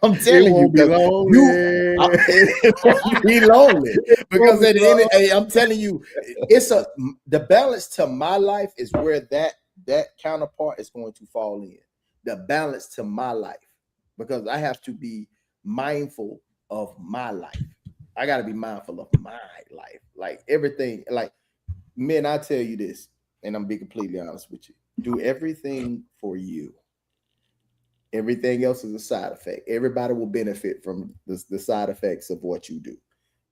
I'm telling you, it won't be lonely because at the end of the day, I'm telling you, the balance to my life is where that counterpart is going to fall in. The balance to my life, because I have to be mindful of my life. I got to be mindful of my life, like everything. Like, men, I tell you this, and I'm being completely honest with you. Do everything for you. Everything else is a side effect. Everybody will benefit from the side effects of what you do.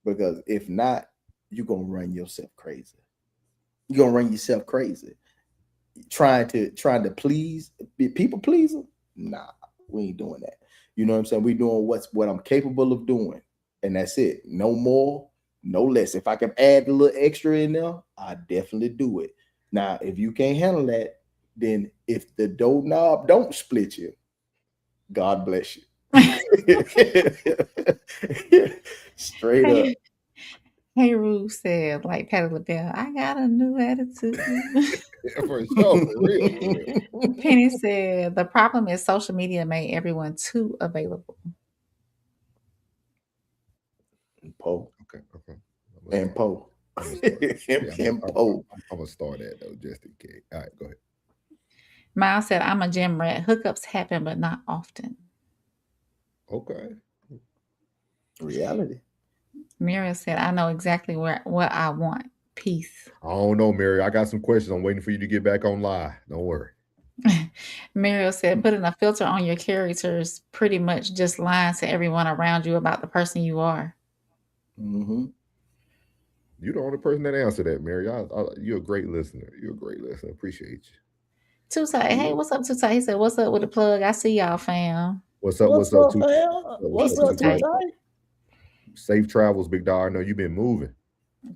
Because if not, you're going to run yourself crazy. You're going to run yourself crazy. Trying to please, be people pleaser? Nah, we ain't doing that. You know what I'm saying? We're doing what I'm capable of doing. And that's it. No more, no less. If I can add a little extra in there, I definitely do it. Now, if you can't handle that, then if the doorknob don't split you, God bless you. Straight up. Hey, Rue said, like Patty LaBelle, I got a new attitude. For sure, for real. Penny said, the problem is social media made everyone too available. Poe. Okay. And Poe. I'm gonna start that though, just in case. All right, go ahead. Miles said, I'm a gym rat. Hookups happen, but not often. Okay. Reality. Muriel said, I know exactly what I want. Peace. I don't know, Mary. I got some questions. I'm waiting for you to get back on live. Don't worry. Muriel said, putting a filter on your characters pretty much just lying to everyone around you about the person you are. You're the only person that answered that, Mary. You're a great listener. You're a great listener. Appreciate you. Tutai, hey, what's up, Tutai? He said, what's up with the plug? I see y'all, fam. What's up, fam? What's up, Tutai? Safe travels, big dog. I know you've been moving.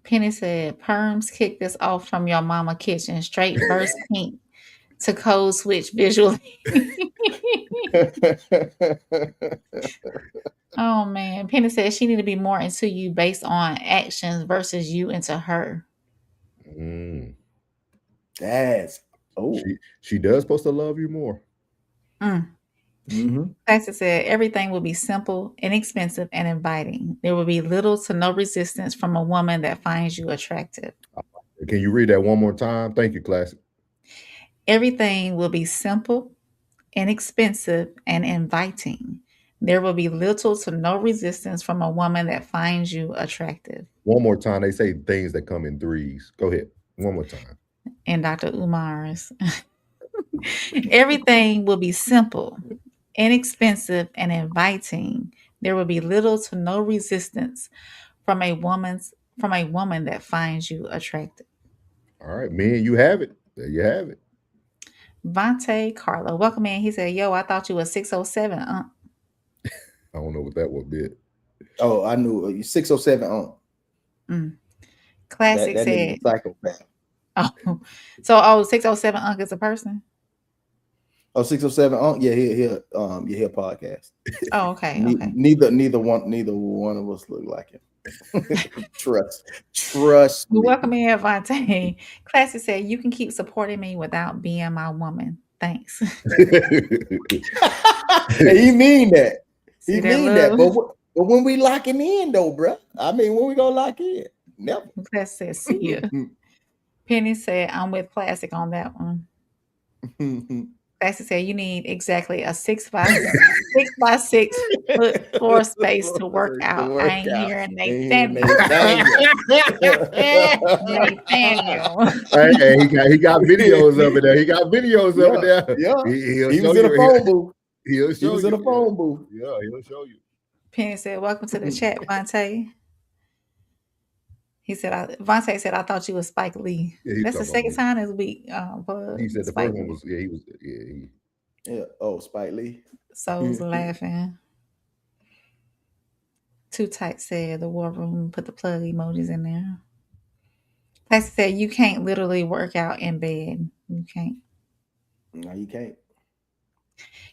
Penny said, perms kick this off from your mama kitchen. Straight verse pink to code switch visually. Oh, man. Penny said she need to be more into you based on actions versus you into her. That's she does supposed to love you more. Paxton said everything will be simple, inexpensive, and inviting. There will be little to no resistance from a woman that finds you attractive. Can you read that one more time? Thank you, Classic. Everything will be simple, inexpensive, and inviting. There will be little to no resistance from a woman that finds you attractive. One more time. They say things that come in threes. Go ahead. One more time. And Dr. Umar's. Everything will be simple, inexpensive, and inviting. There will be little to no resistance from a woman that finds you attractive. All right, man, you have it. There you have it. Vontae Carlo, welcome in. He said, "Yo, I thought you were 607." I don't know what that would be. Oh, I knew 607 on. Classic that said, nigga's a psychopath. "Oh, 607 Unc is a person." Oh, 607 on. Yeah, he'll podcast. Oh, okay. Okay. Neither one of us look like him. Trust me. Welcome in, Vontae. Classic said, "You can keep supporting me without being my woman. Thanks." Hey, he mean that. See He that mean that. love? But when we locking in though, bro. I mean, when we gonna lock in? Never. Classic said, "See ya." Penny said, "I'm with Classic on that one." Classic said, "You need exactly a 6x6 foot floor space to work out." I ain't hearing Nathaniel. Nathaniel. Hey, he got videos of it there. He got videos of it there. Yeah. He'll He show was in you. a phone booth. He'll He show was you. in a phone booth. Yeah, he'll show you. Penny said, "Welcome to the chat, Vontae." He said, Vontae said, "I thought you was Spike Lee." Yeah, he's That's the talking second about time this week. He said the Spike first one Lee. was he was he Yeah. Oh, Spike Lee. So's laughing. Too Tight said, "The war room," put the plug emojis in there. Classic said, "You can't literally work out in bed. You can't." No, you can't.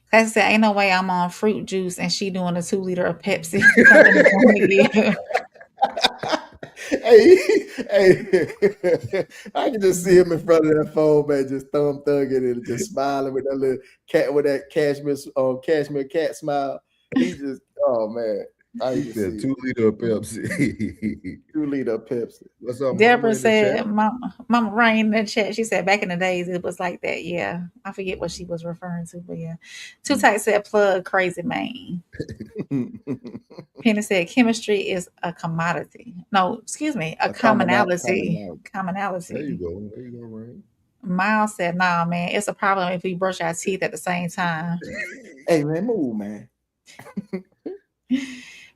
Classic said, "Ain't no way I'm on fruit juice and she doing a 2 liter of Pepsi." Hey, I can just see him in front of that phone, man, just thumb thugging and just smiling with that little cat with that cashmere cat smile. He just, oh man. He said 2 liter of Pepsi. 2 liter of Pepsi. What's up, Deborah said, Mama Rain in the chat. She said, "Back in the days, it was like that." Yeah. I forget what she was referring to, but yeah. Too Tight said, "Plug crazy man." Penny said, "Chemistry is a commodity." No, excuse me, a commonality. Commonality. There you go. There you go, Rain. Miles said, "Nah, man, it's a problem if we brush our teeth at the same time." Hey, man, move, man.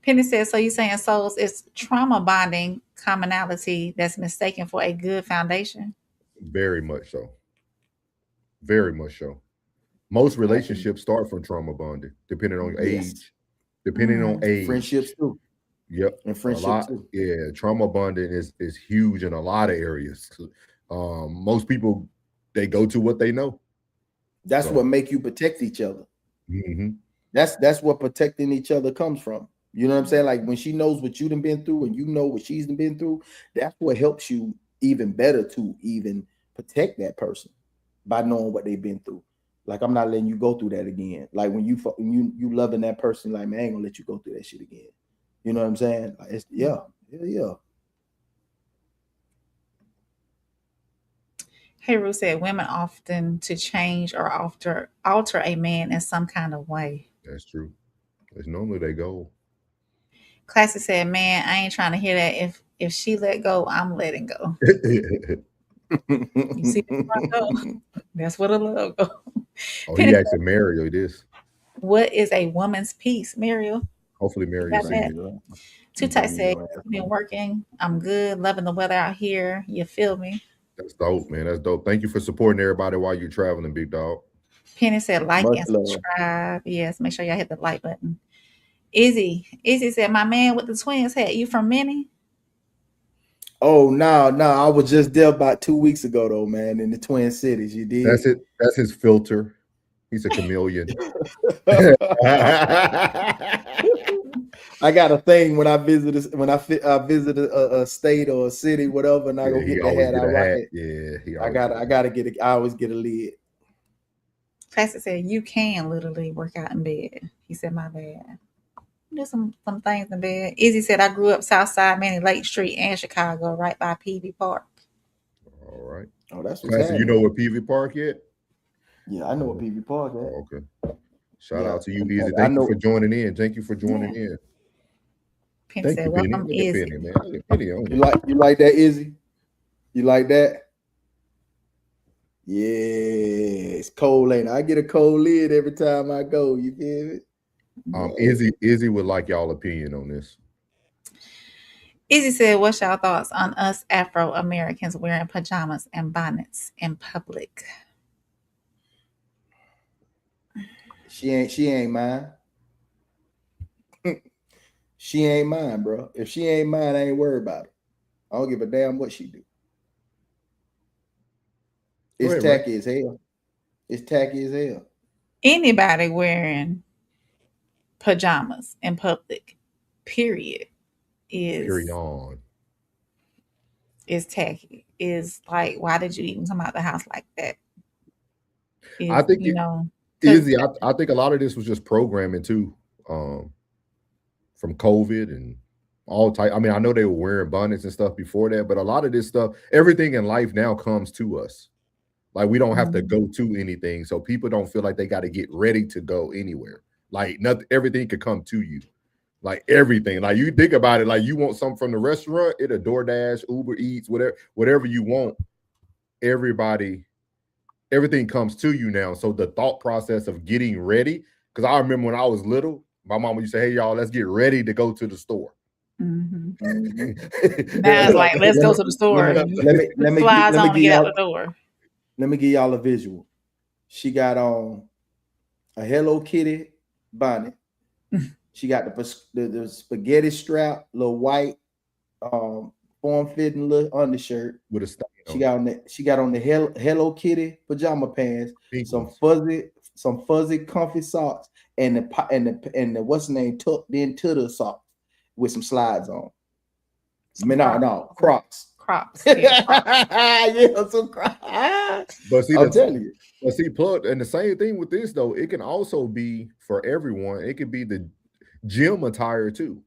Penny said, "So you saying souls is trauma bonding commonality that's mistaken for a good foundation?" Very much so. Very much so. Most relationships start from trauma bonding, depending on age. Depending on age. Friendships too. Yep. And friendships too. Yeah, trauma bonding is huge in a lot of areas. Most people, they go to what they know. That's what make you protect each other. Mm-hmm. That's what protecting each other comes from. You know what I'm saying? Like when she knows what you've been through and you know what she's been through, that's what helps you even better to even protect that person by knowing what they've been through. Like, I'm not letting you go through that again. Like when you loving that person, like, man, I ain't gonna let you go through that shit again. You know what I'm saying? Like, it's, yeah. Hey, Ruth said, "Women often to change or alter a man in some kind of way." That's true. It's normally they go. Classic said, "Man, I ain't trying to hear that. If she let go, I'm letting go." You see where I go? That's where the love go. Oh, he actually Mario this. What is a woman's peace, Mario? Hopefully Mario see you. Too Tight said, "Been working. I'm good. Loving the weather out here. You feel me?" That's dope, man. That's dope. Thank you for supporting everybody while you're traveling, big dog. Penny said, "Like Much and love. subscribe." Yes, make sure y'all hit the like button. Izzy said, "My man with the twins hat. You from Minnie?" Oh, no. I was just there about 2 weeks ago, though, man, in the Twin Cities. You did. That's it. That's his filter. He's a chameleon. I got a thing when I visit a state or a city, whatever, and I go get the hat. I rock it. Yeah, I gotta get it. I always get a lid. Classic said, "You can literally work out in bed." He said, "My bad. Do some things in bed." Izzy said, "I grew up Southside, Manny Lake Street, and Chicago, right by PV Park." All right. Oh, that's what's Classic, happening. you know where PV Park is? Yeah, I know what PV Park at. Okay. Shout Yeah, out to you, and Easy. I Thank you know. for joining in. Thank you for joining in. Penny Thank said, you, Penny. welcome, Look at Izzy. Penny, man. Look at Penny on You like that, Izzy? You like that? Yeah, it's cold, ain't it? I get a cold lid every time I go. You feel me? Izzy would like y'all opinion on this. Izzy said, what's y'all thoughts on us Afro-Americans wearing pajamas and bonnets in public? She ain't mine. She ain't mine, bro. If she ain't mine, I ain't worried about it. I don't give a damn what she do. It's ahead, tacky as hell. It's tacky as hell. Anybody wearing pajamas in public, period, Carry on. is tacky. Is like, why did you even come out the house like that? I think Izzy, I think a lot of this was just programming too, from COVID and all type. I mean, I know they were wearing bonnets and stuff before that, but a lot of this stuff, everything in life now comes to us. Like we don't have to go to anything, so people don't feel like they got to get ready to go anywhere. Like nothing, everything could come to you. Like everything. Like you think about it, like you want something from the restaurant, it'll DoorDash, Uber Eats, whatever you want. Everything comes to you now. So the thought process of getting ready, because I remember when I was little, my mom used to say, hey, y'all, let's get ready to go to the store. Mm-hmm. Now it's like, let's go to the store. Let me Flies get on to get out y'all, the door. Let me give y'all a visual. She got on a Hello Kitty bonnet. She got the spaghetti strap, little white, form-fitting little undershirt with a stain. She got on the Hello Kitty pajama pants, some fuzzy comfy socks, and the what's the name tucked into the socks with some slides on. Crocs. Crocs. Yeah, some Crocs. But see, I'm telling you. But see, plug, and the same thing with this though, it can also be for everyone. It could be the gym attire too.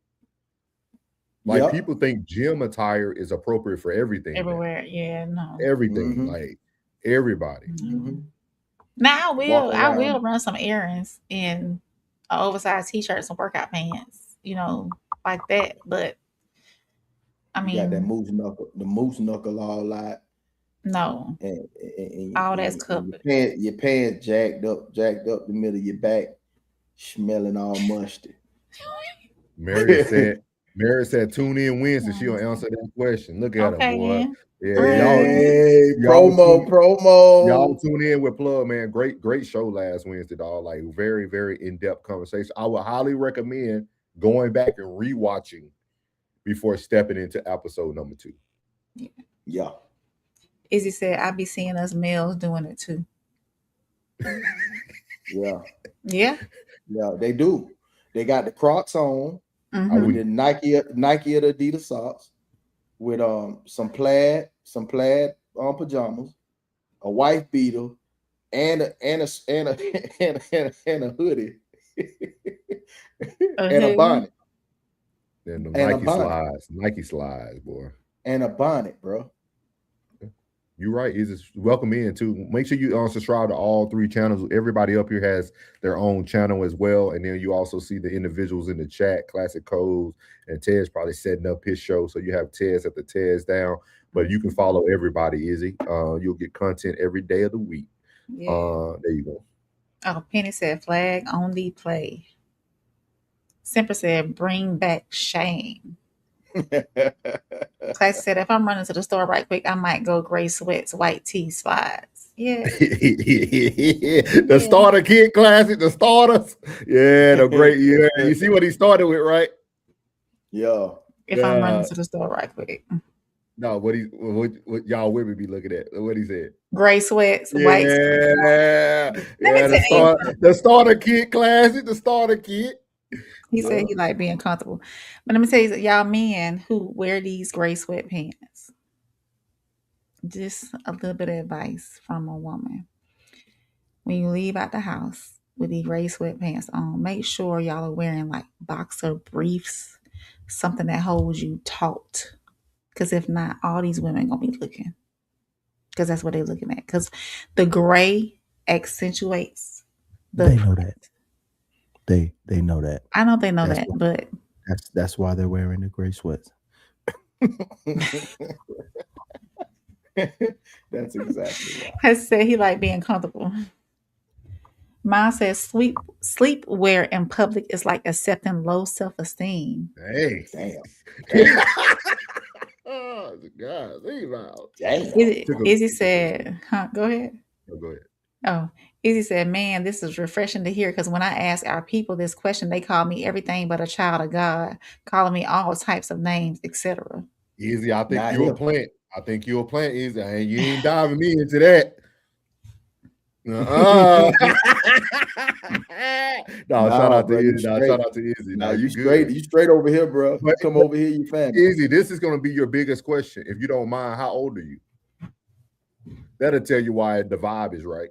Like people think gym attire is appropriate for everything. Everywhere, yeah, no. Everything, like everybody. Now I will run some errands in an oversized t-shirt, some workout pants, like that. But I mean, you got that moose knuckle all lot. No, and all that's covered. Your pants jacked up the middle of your back, smelling all musty. Mary said, tune in Wednesday. She'll answer that question. Look at her, boy. Yeah, promo. Y'all tune in with Plug, man. Great show last Wednesday, dog. Like very, very in-depth conversation. I would highly recommend going back and rewatching before stepping into episode number 2. Yeah. Izzy said, I be seeing us males doing it too. Yeah. Yeah. Yeah, they do. They got the Crocs on, with the Nike or Adidas socks, with some plaid pajamas, a wife beater, and a hoodie, and a bonnet. Then the Nike slides, boy. And a bonnet, bro. You're right. Welcome in too. Make sure you subscribe to all 3 channels. Everybody up here has their own channel as well. And then you also see the individuals in the chat, Classic Codes, and Ted's probably setting up his show. So you have Ted's at the Ted's down. But you can follow everybody, Izzy. You'll get content every day of the week. Yeah. There you go. Oh, Penny said flag on the play. Semper said bring back shame. Clay said, if I'm running to the store right quick, I might go gray sweats, white tee, slides. Yeah. The starter kit classic, the starters. Yeah, the great. Yeah, you see what he started with, right? Yeah. If I'm running to the store right quick. No, what y'all women be looking at? What he said? Gray sweats, white. Yeah. The starter kit classic, the starter kit. He said he like being comfortable. But let me tell you, y'all men who wear these gray sweatpants, just a little bit of advice from a woman. When you leave out the house with these gray sweatpants on, make sure y'all are wearing like boxer briefs, something that holds you taut. Because if not, all these women going to be looking. Because that's what they're looking at. Because the gray accentuates They know that. They know that. I know they know That's that, why- but That's why they're wearing the gray sweats. That's exactly why. I said he like being comfortable. Mine says sleepwear in public is like accepting low self-esteem. Hey. Damn. Oh, God, leave out. Damn. Izzy said, go ahead. Oh, go ahead. Oh, Izzy said, man, this is refreshing to hear because when I ask our people this question, they call me everything but a child of God, calling me all types of names, etc. Easy, I think Not you're a him. plant. I think you're a plant, Easy. And you ain't diving me into that. No, shout out to bro, Izzy. you No, straight. shout out to Izzy. Nah, No, you you straight. good. You straight over here, bro. But- Come over here, you family. Izzy, this is going to be your biggest question. If you don't mind, how old are you? That'll tell you why the vibe is right.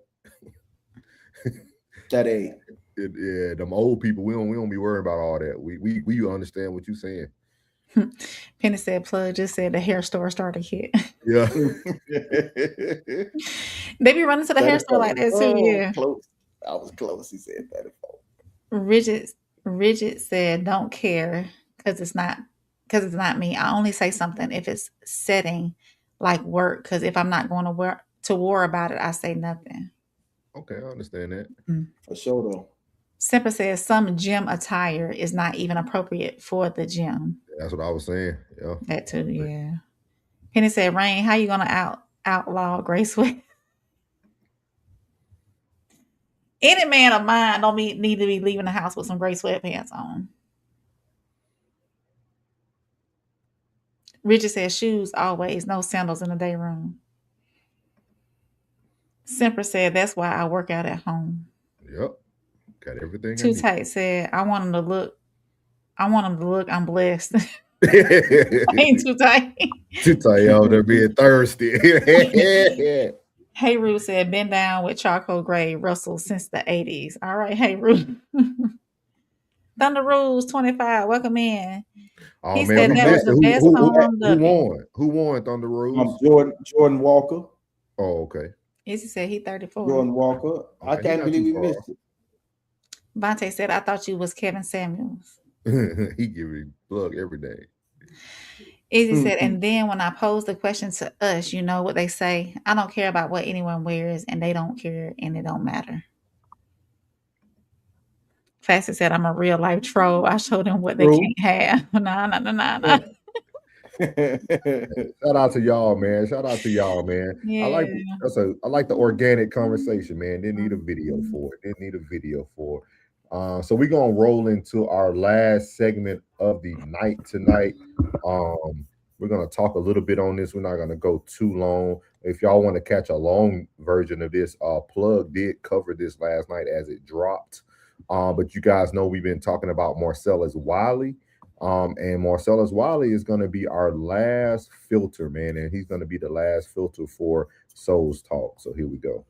That ain't. Yeah, them old people, we don't be worried about all that. We understand what you're saying. Penny said, Plug just said the hair store started hit. Yeah. They be running to the hair store like that too, yeah. Close. I was close. He said 34. Rigid said, don't care because it's not me. I only say something if it's setting like work, because if I'm not going to war about it, I say nothing. Okay, I understand that. For sure, though. Simper says some gym attire is not even appropriate for the gym. That's what I was saying. Yeah. That too, yeah. Penny said, Rain, how you gonna outlaw gray sweat? Any man of mine don't need to be leaving the house with some gray sweatpants on. Richard says shoes always, no sandals in the day room. Simper said that's why I work out at home. Yep. Got everything. Too Tight said I want him to look I'm blessed. Ain't Too Tight. Too tight, yo. They're being thirsty. Hey Ruth said been down with charcoal gray Russell since the 80s. All right, hey Ruth. Thunder Rules 25. Welcome in. Oh, He man, said we that was missed the it. best home Who won? Who won Thunder Rules? Jordan Walker. Oh, okay. Izzy said he 34. Jordan Walker. I Okay, can't not believe too we far missed it. Vontae said, I thought you was Kevin Samuels. He give me plug every day. Izzy said, and then when I pose the question to us, you know what they say? I don't care about what anyone wears, and they don't care, and it don't matter. Facet said, I'm a real life troll. I showed them what they can't have. Nah. Shout out to y'all, man. Shout out to y'all, man. Yeah. I like the organic conversation, man. Didn't need a video for it. So we're gonna roll into our last segment of the night tonight. We're gonna talk a little bit on this. We're not gonna go too long. If y'all want to catch a long version of this, Plug did cover this last night as it dropped. But you guys know we've been talking about Marcellus Wiley. And Marcellus Wiley is going to be our last filter, man, and he's going to be the last filter for Souls Talk. So here we go.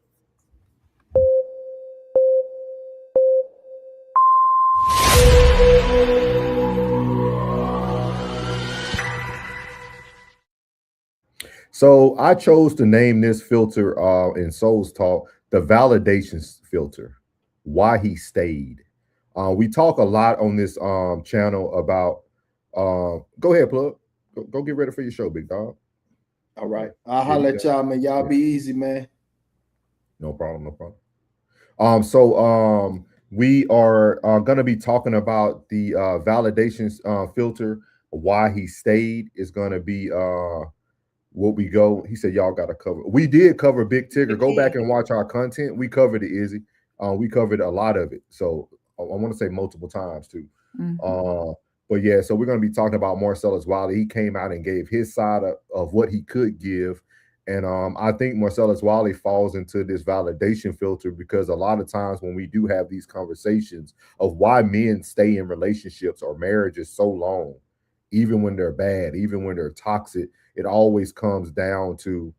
So I chose to name this filter in Souls Talk the validation filter. Why he stayed. We talk a lot on this channel about go ahead, Plug. Go get ready for your show, big dog. All right. I'll holler at y'all, man. Y'all be easy, man. No problem. So we are gonna be talking about the validation filter. Why he stayed is gonna be what we go. He said y'all gotta cover. We did cover Big Tigger. Go back and watch our content. We covered it, Izzy. We covered a lot of it. So I want to say multiple times too. Mm-hmm. But yeah, so we're going to be talking about Marcellus Wiley. He came out and gave his side of what he could give. And I think Marcellus Wiley falls into this validation filter because a lot of times when we do have these conversations of why men stay in relationships or marriages so long, even when they're bad, even when they're toxic, it always comes down to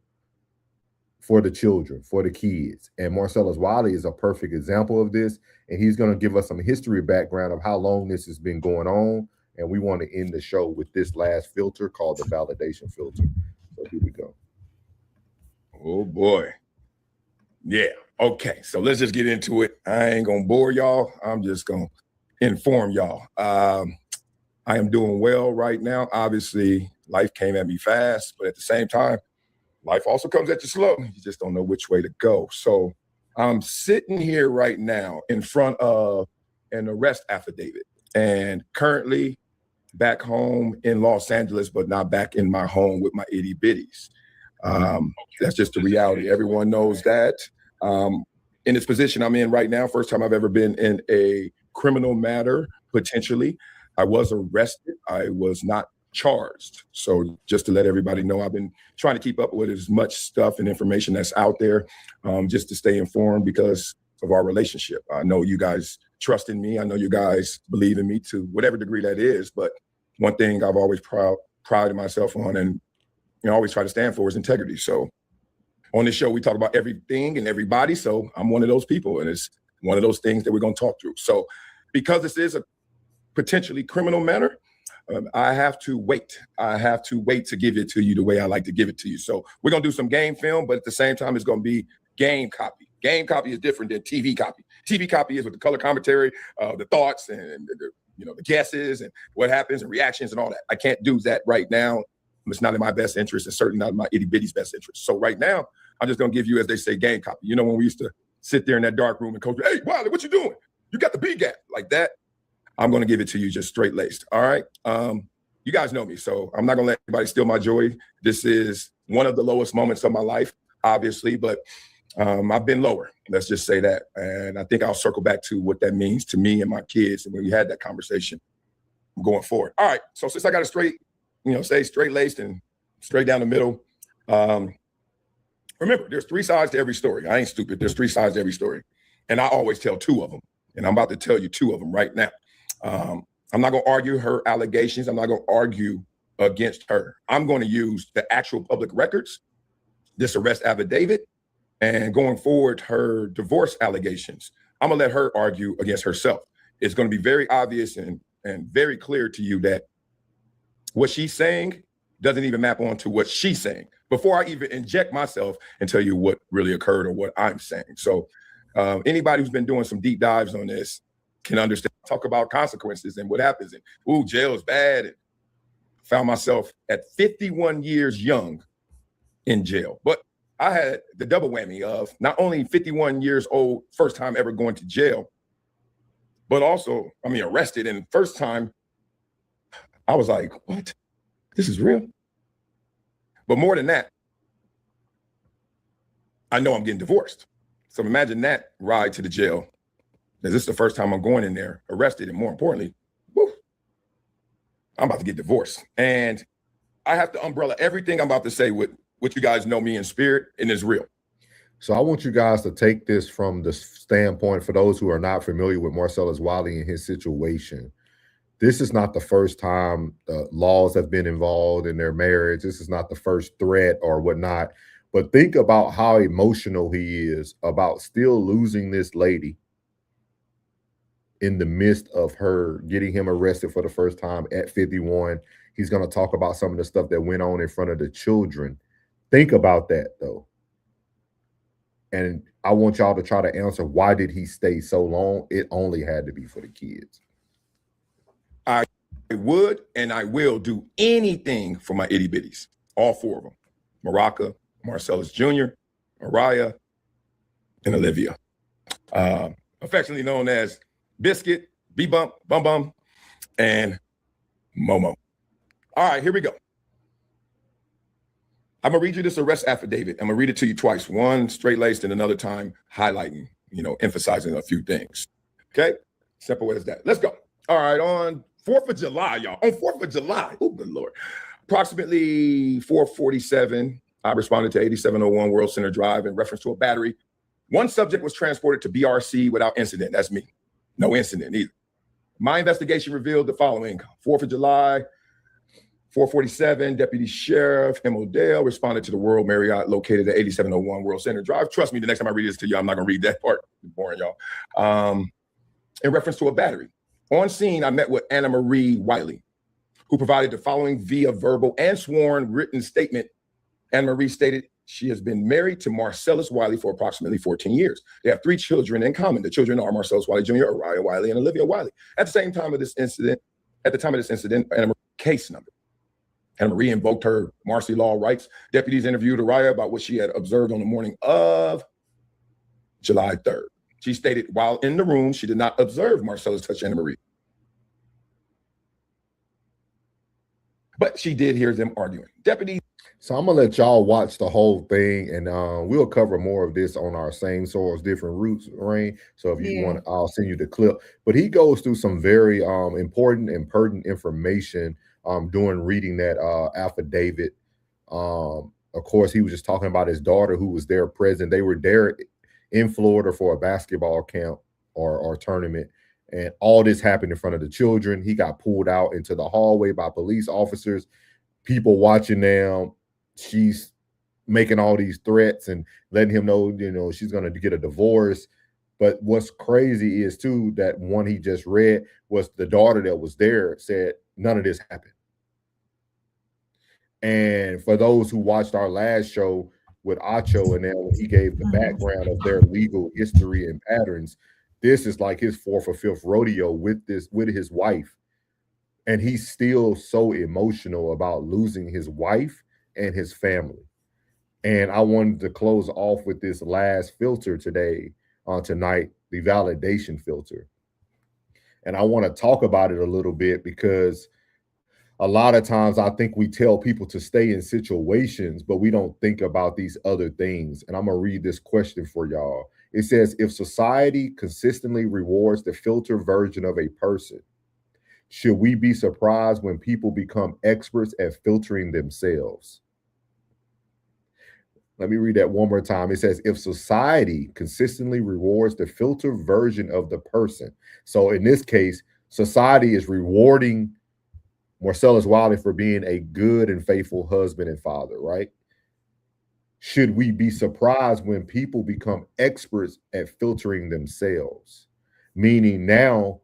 for the children, for the kids. And Marcellus Wiley is a perfect example of this. And he's going to give us some history background of how long this has been going on. And we want to end the show with this last filter called the validation filter. So here we go. Oh boy. Yeah. Okay, so let's just get into it. I ain't gonna bore y'all. I'm just gonna inform y'all. I am doing well right now. Obviously, life came at me fast, but at the same time, life also comes at you slow. You just don't know which way to go. So I'm sitting here right now in front of an arrest affidavit, and currently back home in Los Angeles, but not back in my home with my itty bitties. That's just the reality. Everyone knows that. In this position I'm in right now, first time I've ever been in a criminal matter, potentially. I was arrested. I was not charged. So just to let everybody know, I've been trying to keep up with as much stuff and information that's out there, just to stay informed because of our relationship. I know you guys trust in me. I know you guys believe in me to whatever degree that is. But one thing I've always prided myself on and always try to stand for is integrity. So on this show, we talk about everything and everybody. So I'm one of those people, and it's one of those things that we're going to talk through. So because this is a potentially criminal matter, I have to wait. I have to wait to give it to you the way I like to give it to you. So we're going to do some game film, but at the same time, it's going to be game copy. Game copy is different than TV copy. TV copy is with the color commentary, the thoughts and the guesses and what happens and reactions and all that. I can't do that right now. It's not in my best interest and certainly not in my itty bitty's best interest. So right now, I'm just going to give you, as they say, game copy. You know, when we used to sit there in that dark room and coach, hey, Wiley, what you doing? You got the B gap like that. I'm going to give it to you just straight laced. All right. You guys know me, so I'm not going to let anybody steal my joy. This is one of the lowest moments of my life, obviously, but I've been lower. Let's just say that. And I think I'll circle back to what that means to me and my kids. And when we had that conversation going forward. All right. So since I got it straight, stay straight laced and straight down the middle. Remember, there's three sides to every story. I ain't stupid. There's three sides to every story. And I always tell two of them. And I'm about to tell you two of them right now. I'm not going to argue her allegations. I'm not going to argue against her. I'm going to use the actual public records, this arrest affidavit, and going forward, her divorce allegations. I'm going to let her argue against herself. It's going to be very obvious and very clear to you that what she's saying doesn't even map onto what she's saying before I even inject myself and tell you what really occurred or what I'm saying. So anybody who's been doing some deep dives on this can understand, talk about consequences and what happens. And, ooh, jail is bad. And found myself at 51 years young in jail. But I had the double whammy of not only 51 years old, first time ever going to jail, but also, arrested. And first time, I was like, what? This is real? But more than that, I know I'm getting divorced. So imagine that ride to the jail. This is the first time I'm going in there, arrested, and more importantly, I'm about to get divorced. And I have to umbrella everything I'm about to say with what you guys know me in spirit, and it's real. So I want you guys to take this from the standpoint, for those who are not familiar with Marcellus Wiley and his situation. This is not the first time laws have been involved in their marriage. This is not the first threat or whatnot. But think about how emotional he is about still losing this lady in the midst of her getting him arrested for the first time at 51. He's going to talk about some of the stuff that went on in front of the children. Think about that, though. And I want y'all to try to answer, why did he stay so long? It only had to be for the kids. I would and I will do anything for my itty bitties. All four of them. Maraca, Marcellus Jr., Mariah, and Olivia. Affectionately known as Biscuit, B-Bump, Bum Bum, and Momo. All right, here we go. I'm going to read you this arrest affidavit. I'm going to read it to you twice. One straight-laced and another time highlighting, emphasizing a few things. Okay? Simple as that. Let's go. All right, on 4th of July, y'all. On 4th of July. Oh, good Lord. Approximately 4:47, I responded to 8701 World Center Drive in reference to a battery. One subject was transported to BRC without incident. That's me. No incident either. My investigation revealed the following. 4th of July, 4:47, Deputy Sheriff M. Odell responded to the World Marriott located at 8701 World Center Drive. Trust me, the next time I read this to you, I'm not going to read that part. It's boring, y'all. In reference to a battery. On scene, I met with Anna Marie Wiley, who provided the following via verbal and sworn written statement. Anna Marie stated She has been married to Marcellus Wiley for approximately 14 years. They have 3 children in common. The children are Marcellus Wiley Jr., Uriah Wiley, and Olivia Wiley. At the time of this incident, Anna Marie case number. Anna Marie invoked her Marcy law rights. Deputies interviewed Uriah about what she had observed on the morning of July 3rd. She stated while in the room, she did not observe Marcellus touch Anna Marie. But she did hear them arguing. Deputies. So I'm gonna let y'all watch the whole thing, and we'll cover more of this on our Same Source, Different Roots, Rain. So if you want, I'll send you the clip. But he goes through some very important and pertinent information during reading that affidavit. Of course, he was just talking about his daughter who was there present. They were there in Florida for a basketball camp or tournament, and all this happened in front of the children. He got pulled out into the hallway by police officers, people watching them. She's making all these threats and letting him know, she's going to get a divorce. But what's crazy is too that one he just read was the daughter that was there said none of this happened. And for those who watched our last show with Acho, and then when he gave the background of their legal history and patterns, this is like his 4th or 5th rodeo with his wife. And he's still so emotional about losing his wife and his family. And I wanted to close off with this last filter tonight, the validation filter. And I want to talk about it a little bit because a lot of times I think we tell people to stay in situations, but we don't think about these other things. And I'm going to read this question for y'all. It says, if society consistently rewards the filter version of a person, should we be surprised when people become experts at filtering themselves? Let me read that one more time. It says, if society consistently rewards the filter version of the person. So in this case, society is rewarding Marcellus Wiley for being a good and faithful husband and father, right? Should we be surprised when people become experts at filtering themselves? Meaning now,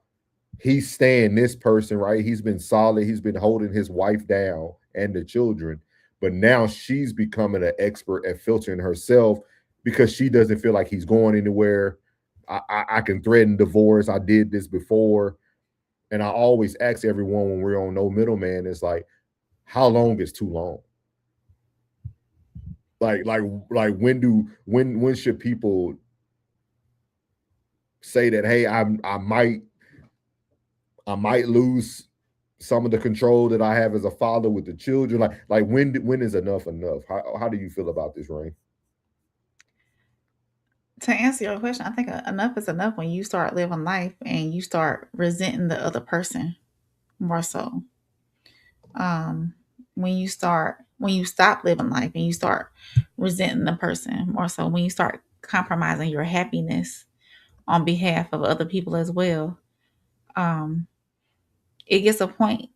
he's staying this person, right? He's been solid. He's been holding his wife down and the children. But now she's becoming an expert at filtering herself because she doesn't feel like he's going anywhere. I can threaten divorce. I did this before. And I always ask everyone when we're on No Middleman, it's like, how long is too long? Like when should people say that, hey, I might lose some of the control that I have as a father with the children. Like when is enough enough? How do you feel about this, Rain? To answer your question, I think enough is enough when you start living life and you start resenting the other person more so. When you stop living life and you start resenting the person more so, when you start compromising your happiness on behalf of other people as well, it gets a point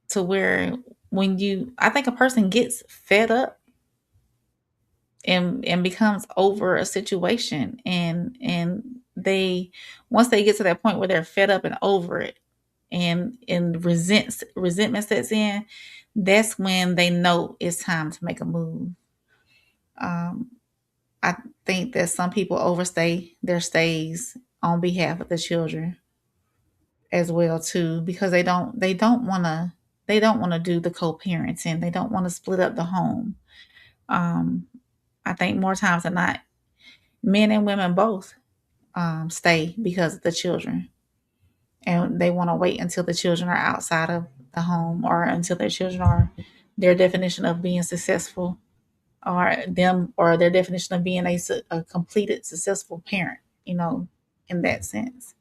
to where I think a person gets fed up and becomes over a situation, and once they get to that point where they're fed up and over it, and resentment sets in, that's when they know it's time to make a move. I think that some people overstay their stays on behalf of the children as well too, because they don't want to do the co-parenting. They don't want to split up the home. I think more times than not, men and women both stay because of the children, and they want to wait until the children are outside of the home, or until their children are their definition of being successful, or their definition of being a completed successful parent, in that sense.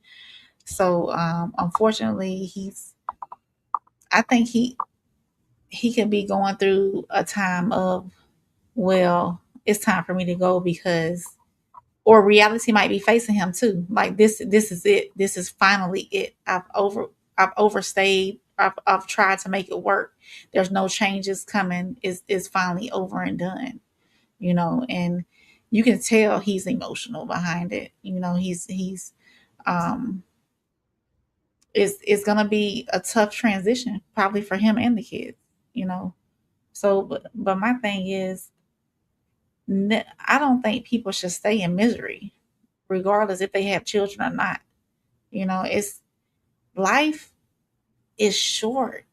So unfortunately, I think he can be going through a time of, well, it's time for me to go, because, or reality might be facing him too. Like this is it. This is finally it. I've overstayed. I've tried to make it work. There's no changes coming. It's finally over and done, and you can tell he's emotional behind it. It's gonna be a tough transition probably for him and the kids, So, but my thing is, I don't think people should stay in misery, regardless if they have children or not. It's life is short.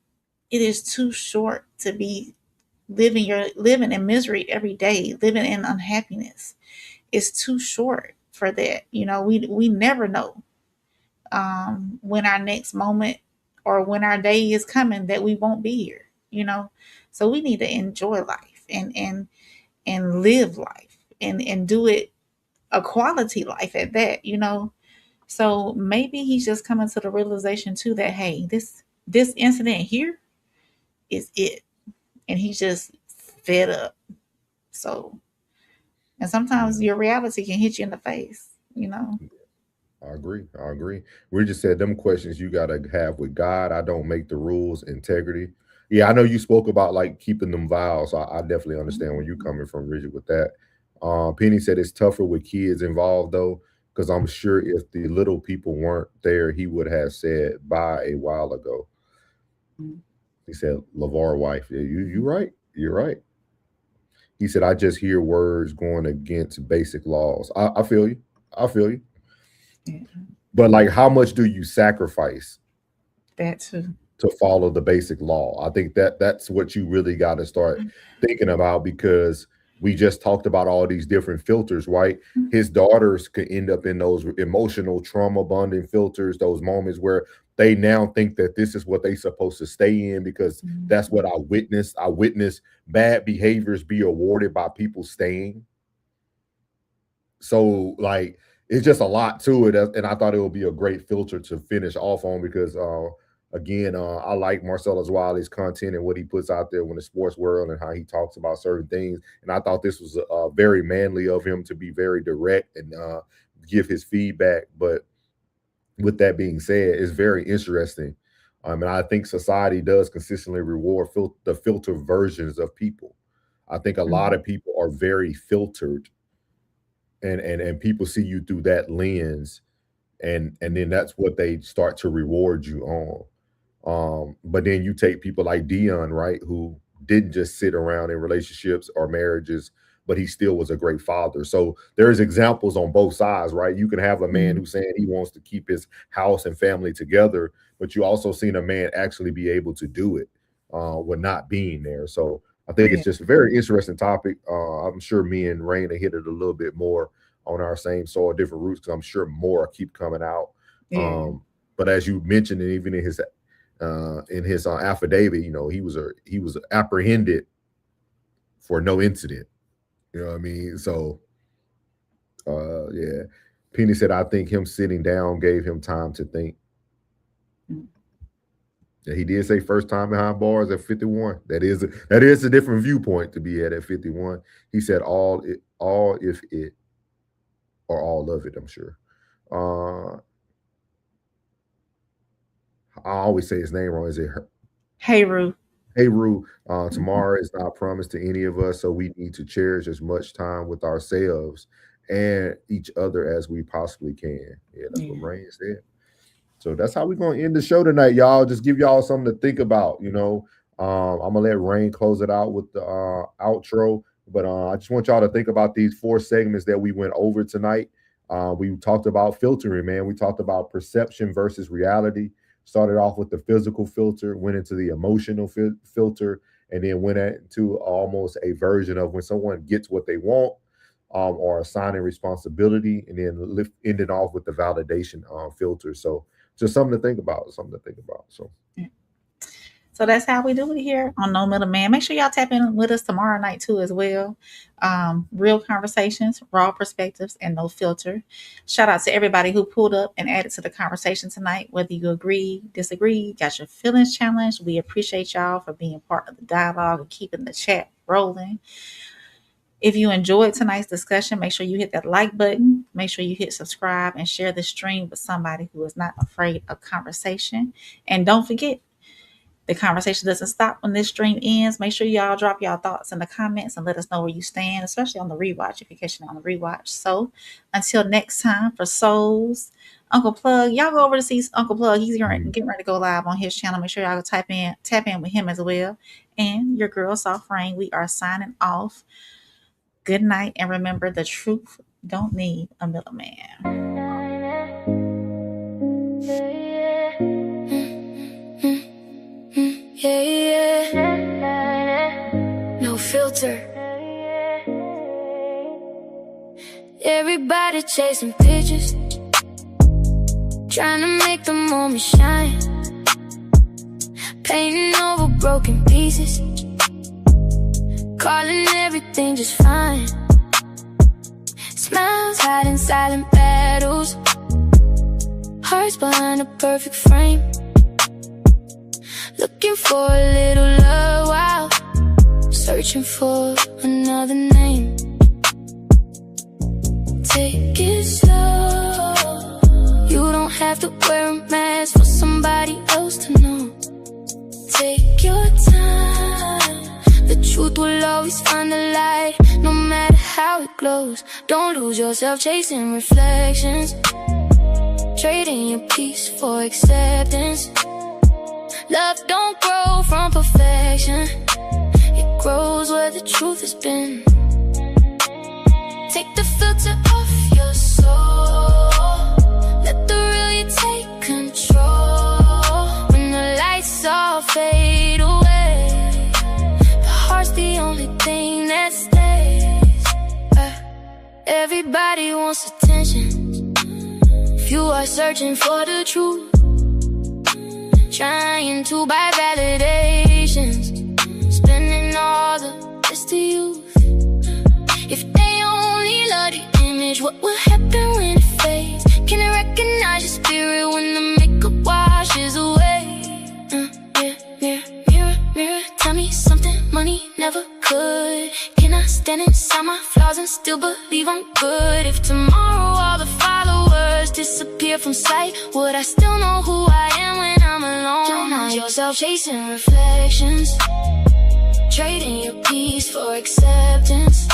It is too short to be living in misery every day, living in unhappiness. It's too short for that. We never know when our next moment or when our day is coming that we won't be here. So we need to enjoy life and live life and do it a quality life at that. So maybe he's just coming to the realization too that, hey, this incident here is it, and he's just fed up. So, and sometimes your reality can hit you in the face. I agree. We just said them questions you gotta have with God. I don't make the rules, integrity. Yeah, I know you spoke about like keeping them vows. So I definitely understand where you're coming from, Rigid, with that. Penny said it's tougher with kids involved though, because I'm sure if the little people weren't there, he would have said bye a while ago. He said LeVar wife. Yeah, you right. You're right. He said, I just hear words going against basic laws. I feel you. I feel you. Yeah. But like, how much do you sacrifice That too. to follow the basic law? I think that's what you really got to start thinking about, because we just talked about all these different filters, right? His daughters could end up in those emotional trauma bonding filters, those moments where they now think that this is what they supposed to stay in because that's what I witnessed. I witnessed bad behaviors be awarded by people staying. So like, it's just a lot to it, and I thought it would be a great filter to finish off on because, again, I like Marcellus Wiley's content and what he puts out there in the sports world and how he talks about certain things. And I thought this was very manly of him to be very direct and give his feedback. But with that being said, it's very interesting. And I think society does consistently reward the filter versions of people. I think a lot of people are very filtered. And people see you through that lens, and then that's what they start to reward you on. But then you take people like Dion, right, who didn't just sit around in relationships or marriages, but he still was a great father. So there's examples on both sides, right? You can have a man who's saying he wants to keep his house and family together, but you also seen a man actually be able to do it with not being there. So I think it's just a very interesting topic. I'm sure me and Raina hit it a little bit more on our same soil, different roots, because I'm sure more keep coming out. But as you mentioned, and even in his affidavit, he was apprehended for no incident. You know what I mean? So, yeah. Penny said, I think him sitting down gave him time to think. Yeah, he did say first time behind bars at 51. That is a different viewpoint to be at 51. He said all if it or all of it, I'm sure. I always say his name wrong. Is it Hayru? Hayru. Tomorrow is not promised to any of us, so we need to cherish as much time with ourselves and each other as we possibly can. Yeah, that's what Rain said. So that's how we're gonna end the show tonight, y'all. Just give y'all something to think about. I'm gonna let Rain close it out with the outro. But I just want y'all to think about these 4 segments that we went over tonight. We talked about filtering, man. We talked about perception versus reality. Started off with the physical filter, went into the emotional filter, and then went into almost a version of when someone gets what they want or assigning responsibility, and then ended off with the validation filter. So just something to think about. So that's how we do it here on No Middleman. Make sure y'all tap in with us tomorrow night too as well. Real conversations, raw perspectives, and no filter. Shout out to everybody who pulled up and added to the conversation tonight. Whether you agree, disagree, got your feelings challenged, we appreciate y'all for being part of the dialogue and keeping the chat rolling. If you enjoyed tonight's discussion, make sure you hit that like button. Make sure you hit subscribe and share the stream with somebody who is not afraid of conversation. And don't forget, the conversation doesn't stop when this stream ends. Make sure y'all drop y'all thoughts in the comments and let us know where you stand, especially on the rewatch, if you're catching it on the rewatch. So until next time, for Souls, Uncle Plug, y'all go over to see Uncle Plug. He's getting ready to go live on his channel. Make sure y'all go tap in with him as well. And your girl, Soft Rain, we are signing off. Good night, and remember, the truth don't need a middleman. No filter. Everybody chasing pictures, trying to make the moment shine, painting over broken pieces, calling everything just fine. Smiles hiding silent battles, hearts behind a perfect frame, looking for a little love while searching for another name. Take it slow, you don't have to wear a mask for somebody else to know. Take your time, the truth will always find the light, no matter how it glows. Don't lose yourself chasing reflections, trading your peace for acceptance. Love don't grow from perfection, it grows where the truth has been. Take the filter off your soul, let the real you take control. When the lights all fade away, the heart's the only thing that stays. Everybody wants attention, if you are searching for the truth, trying to buy validations, spending all the best to you. If they only love the image, what will happen when it fades? Can I recognize your spirit when the makeup washes away? Mirror, mirror, mirror, tell me something money never could. Can I stand inside my flaws and still believe I'm good? If tomorrow all the followers disappear from sight, would I still know who I am when I'm alone? Don't mind yourself chasing reflections, trading your peace for acceptance.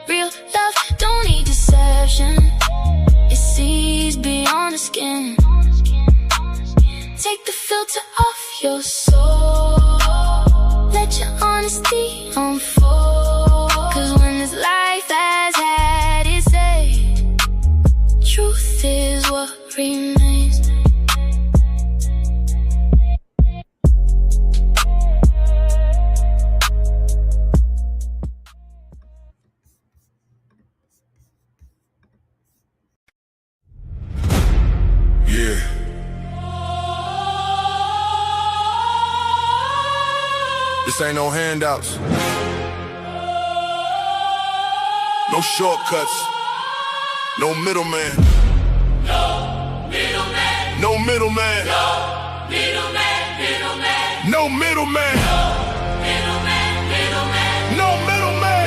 Real love don't need deception, it sees beyond the skin. Take the filter off your soul, let your honesty unfold. Cause when this life has had its day, truth is what remains. Yeah. This ain't no handouts, no shortcuts, no middleman. No middleman. No middleman. No middleman. Middleman. No middleman. Middleman. Middleman. No middleman.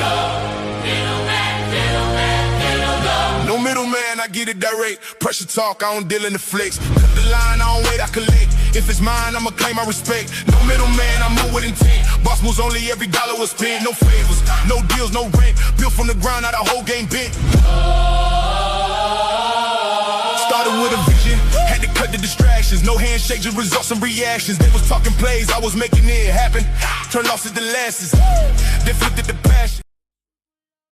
Middleman. Middleman. Middleman. No middleman, I get it direct. Pressure talk, I don't deal in the flex. Cut the line, I don't wait, I collect. If it's mine, I'ma claim my respect. No middleman, I move with intent. Boss moves only, every dollar was spent. No favors, no deals, no rent. Built from the ground, now the whole game bent. Started with a vision, had to cut the distractions. No handshakes, just results and reactions. They was talking plays, I was making it happen. Turned losses to losses, then flipped it to passion.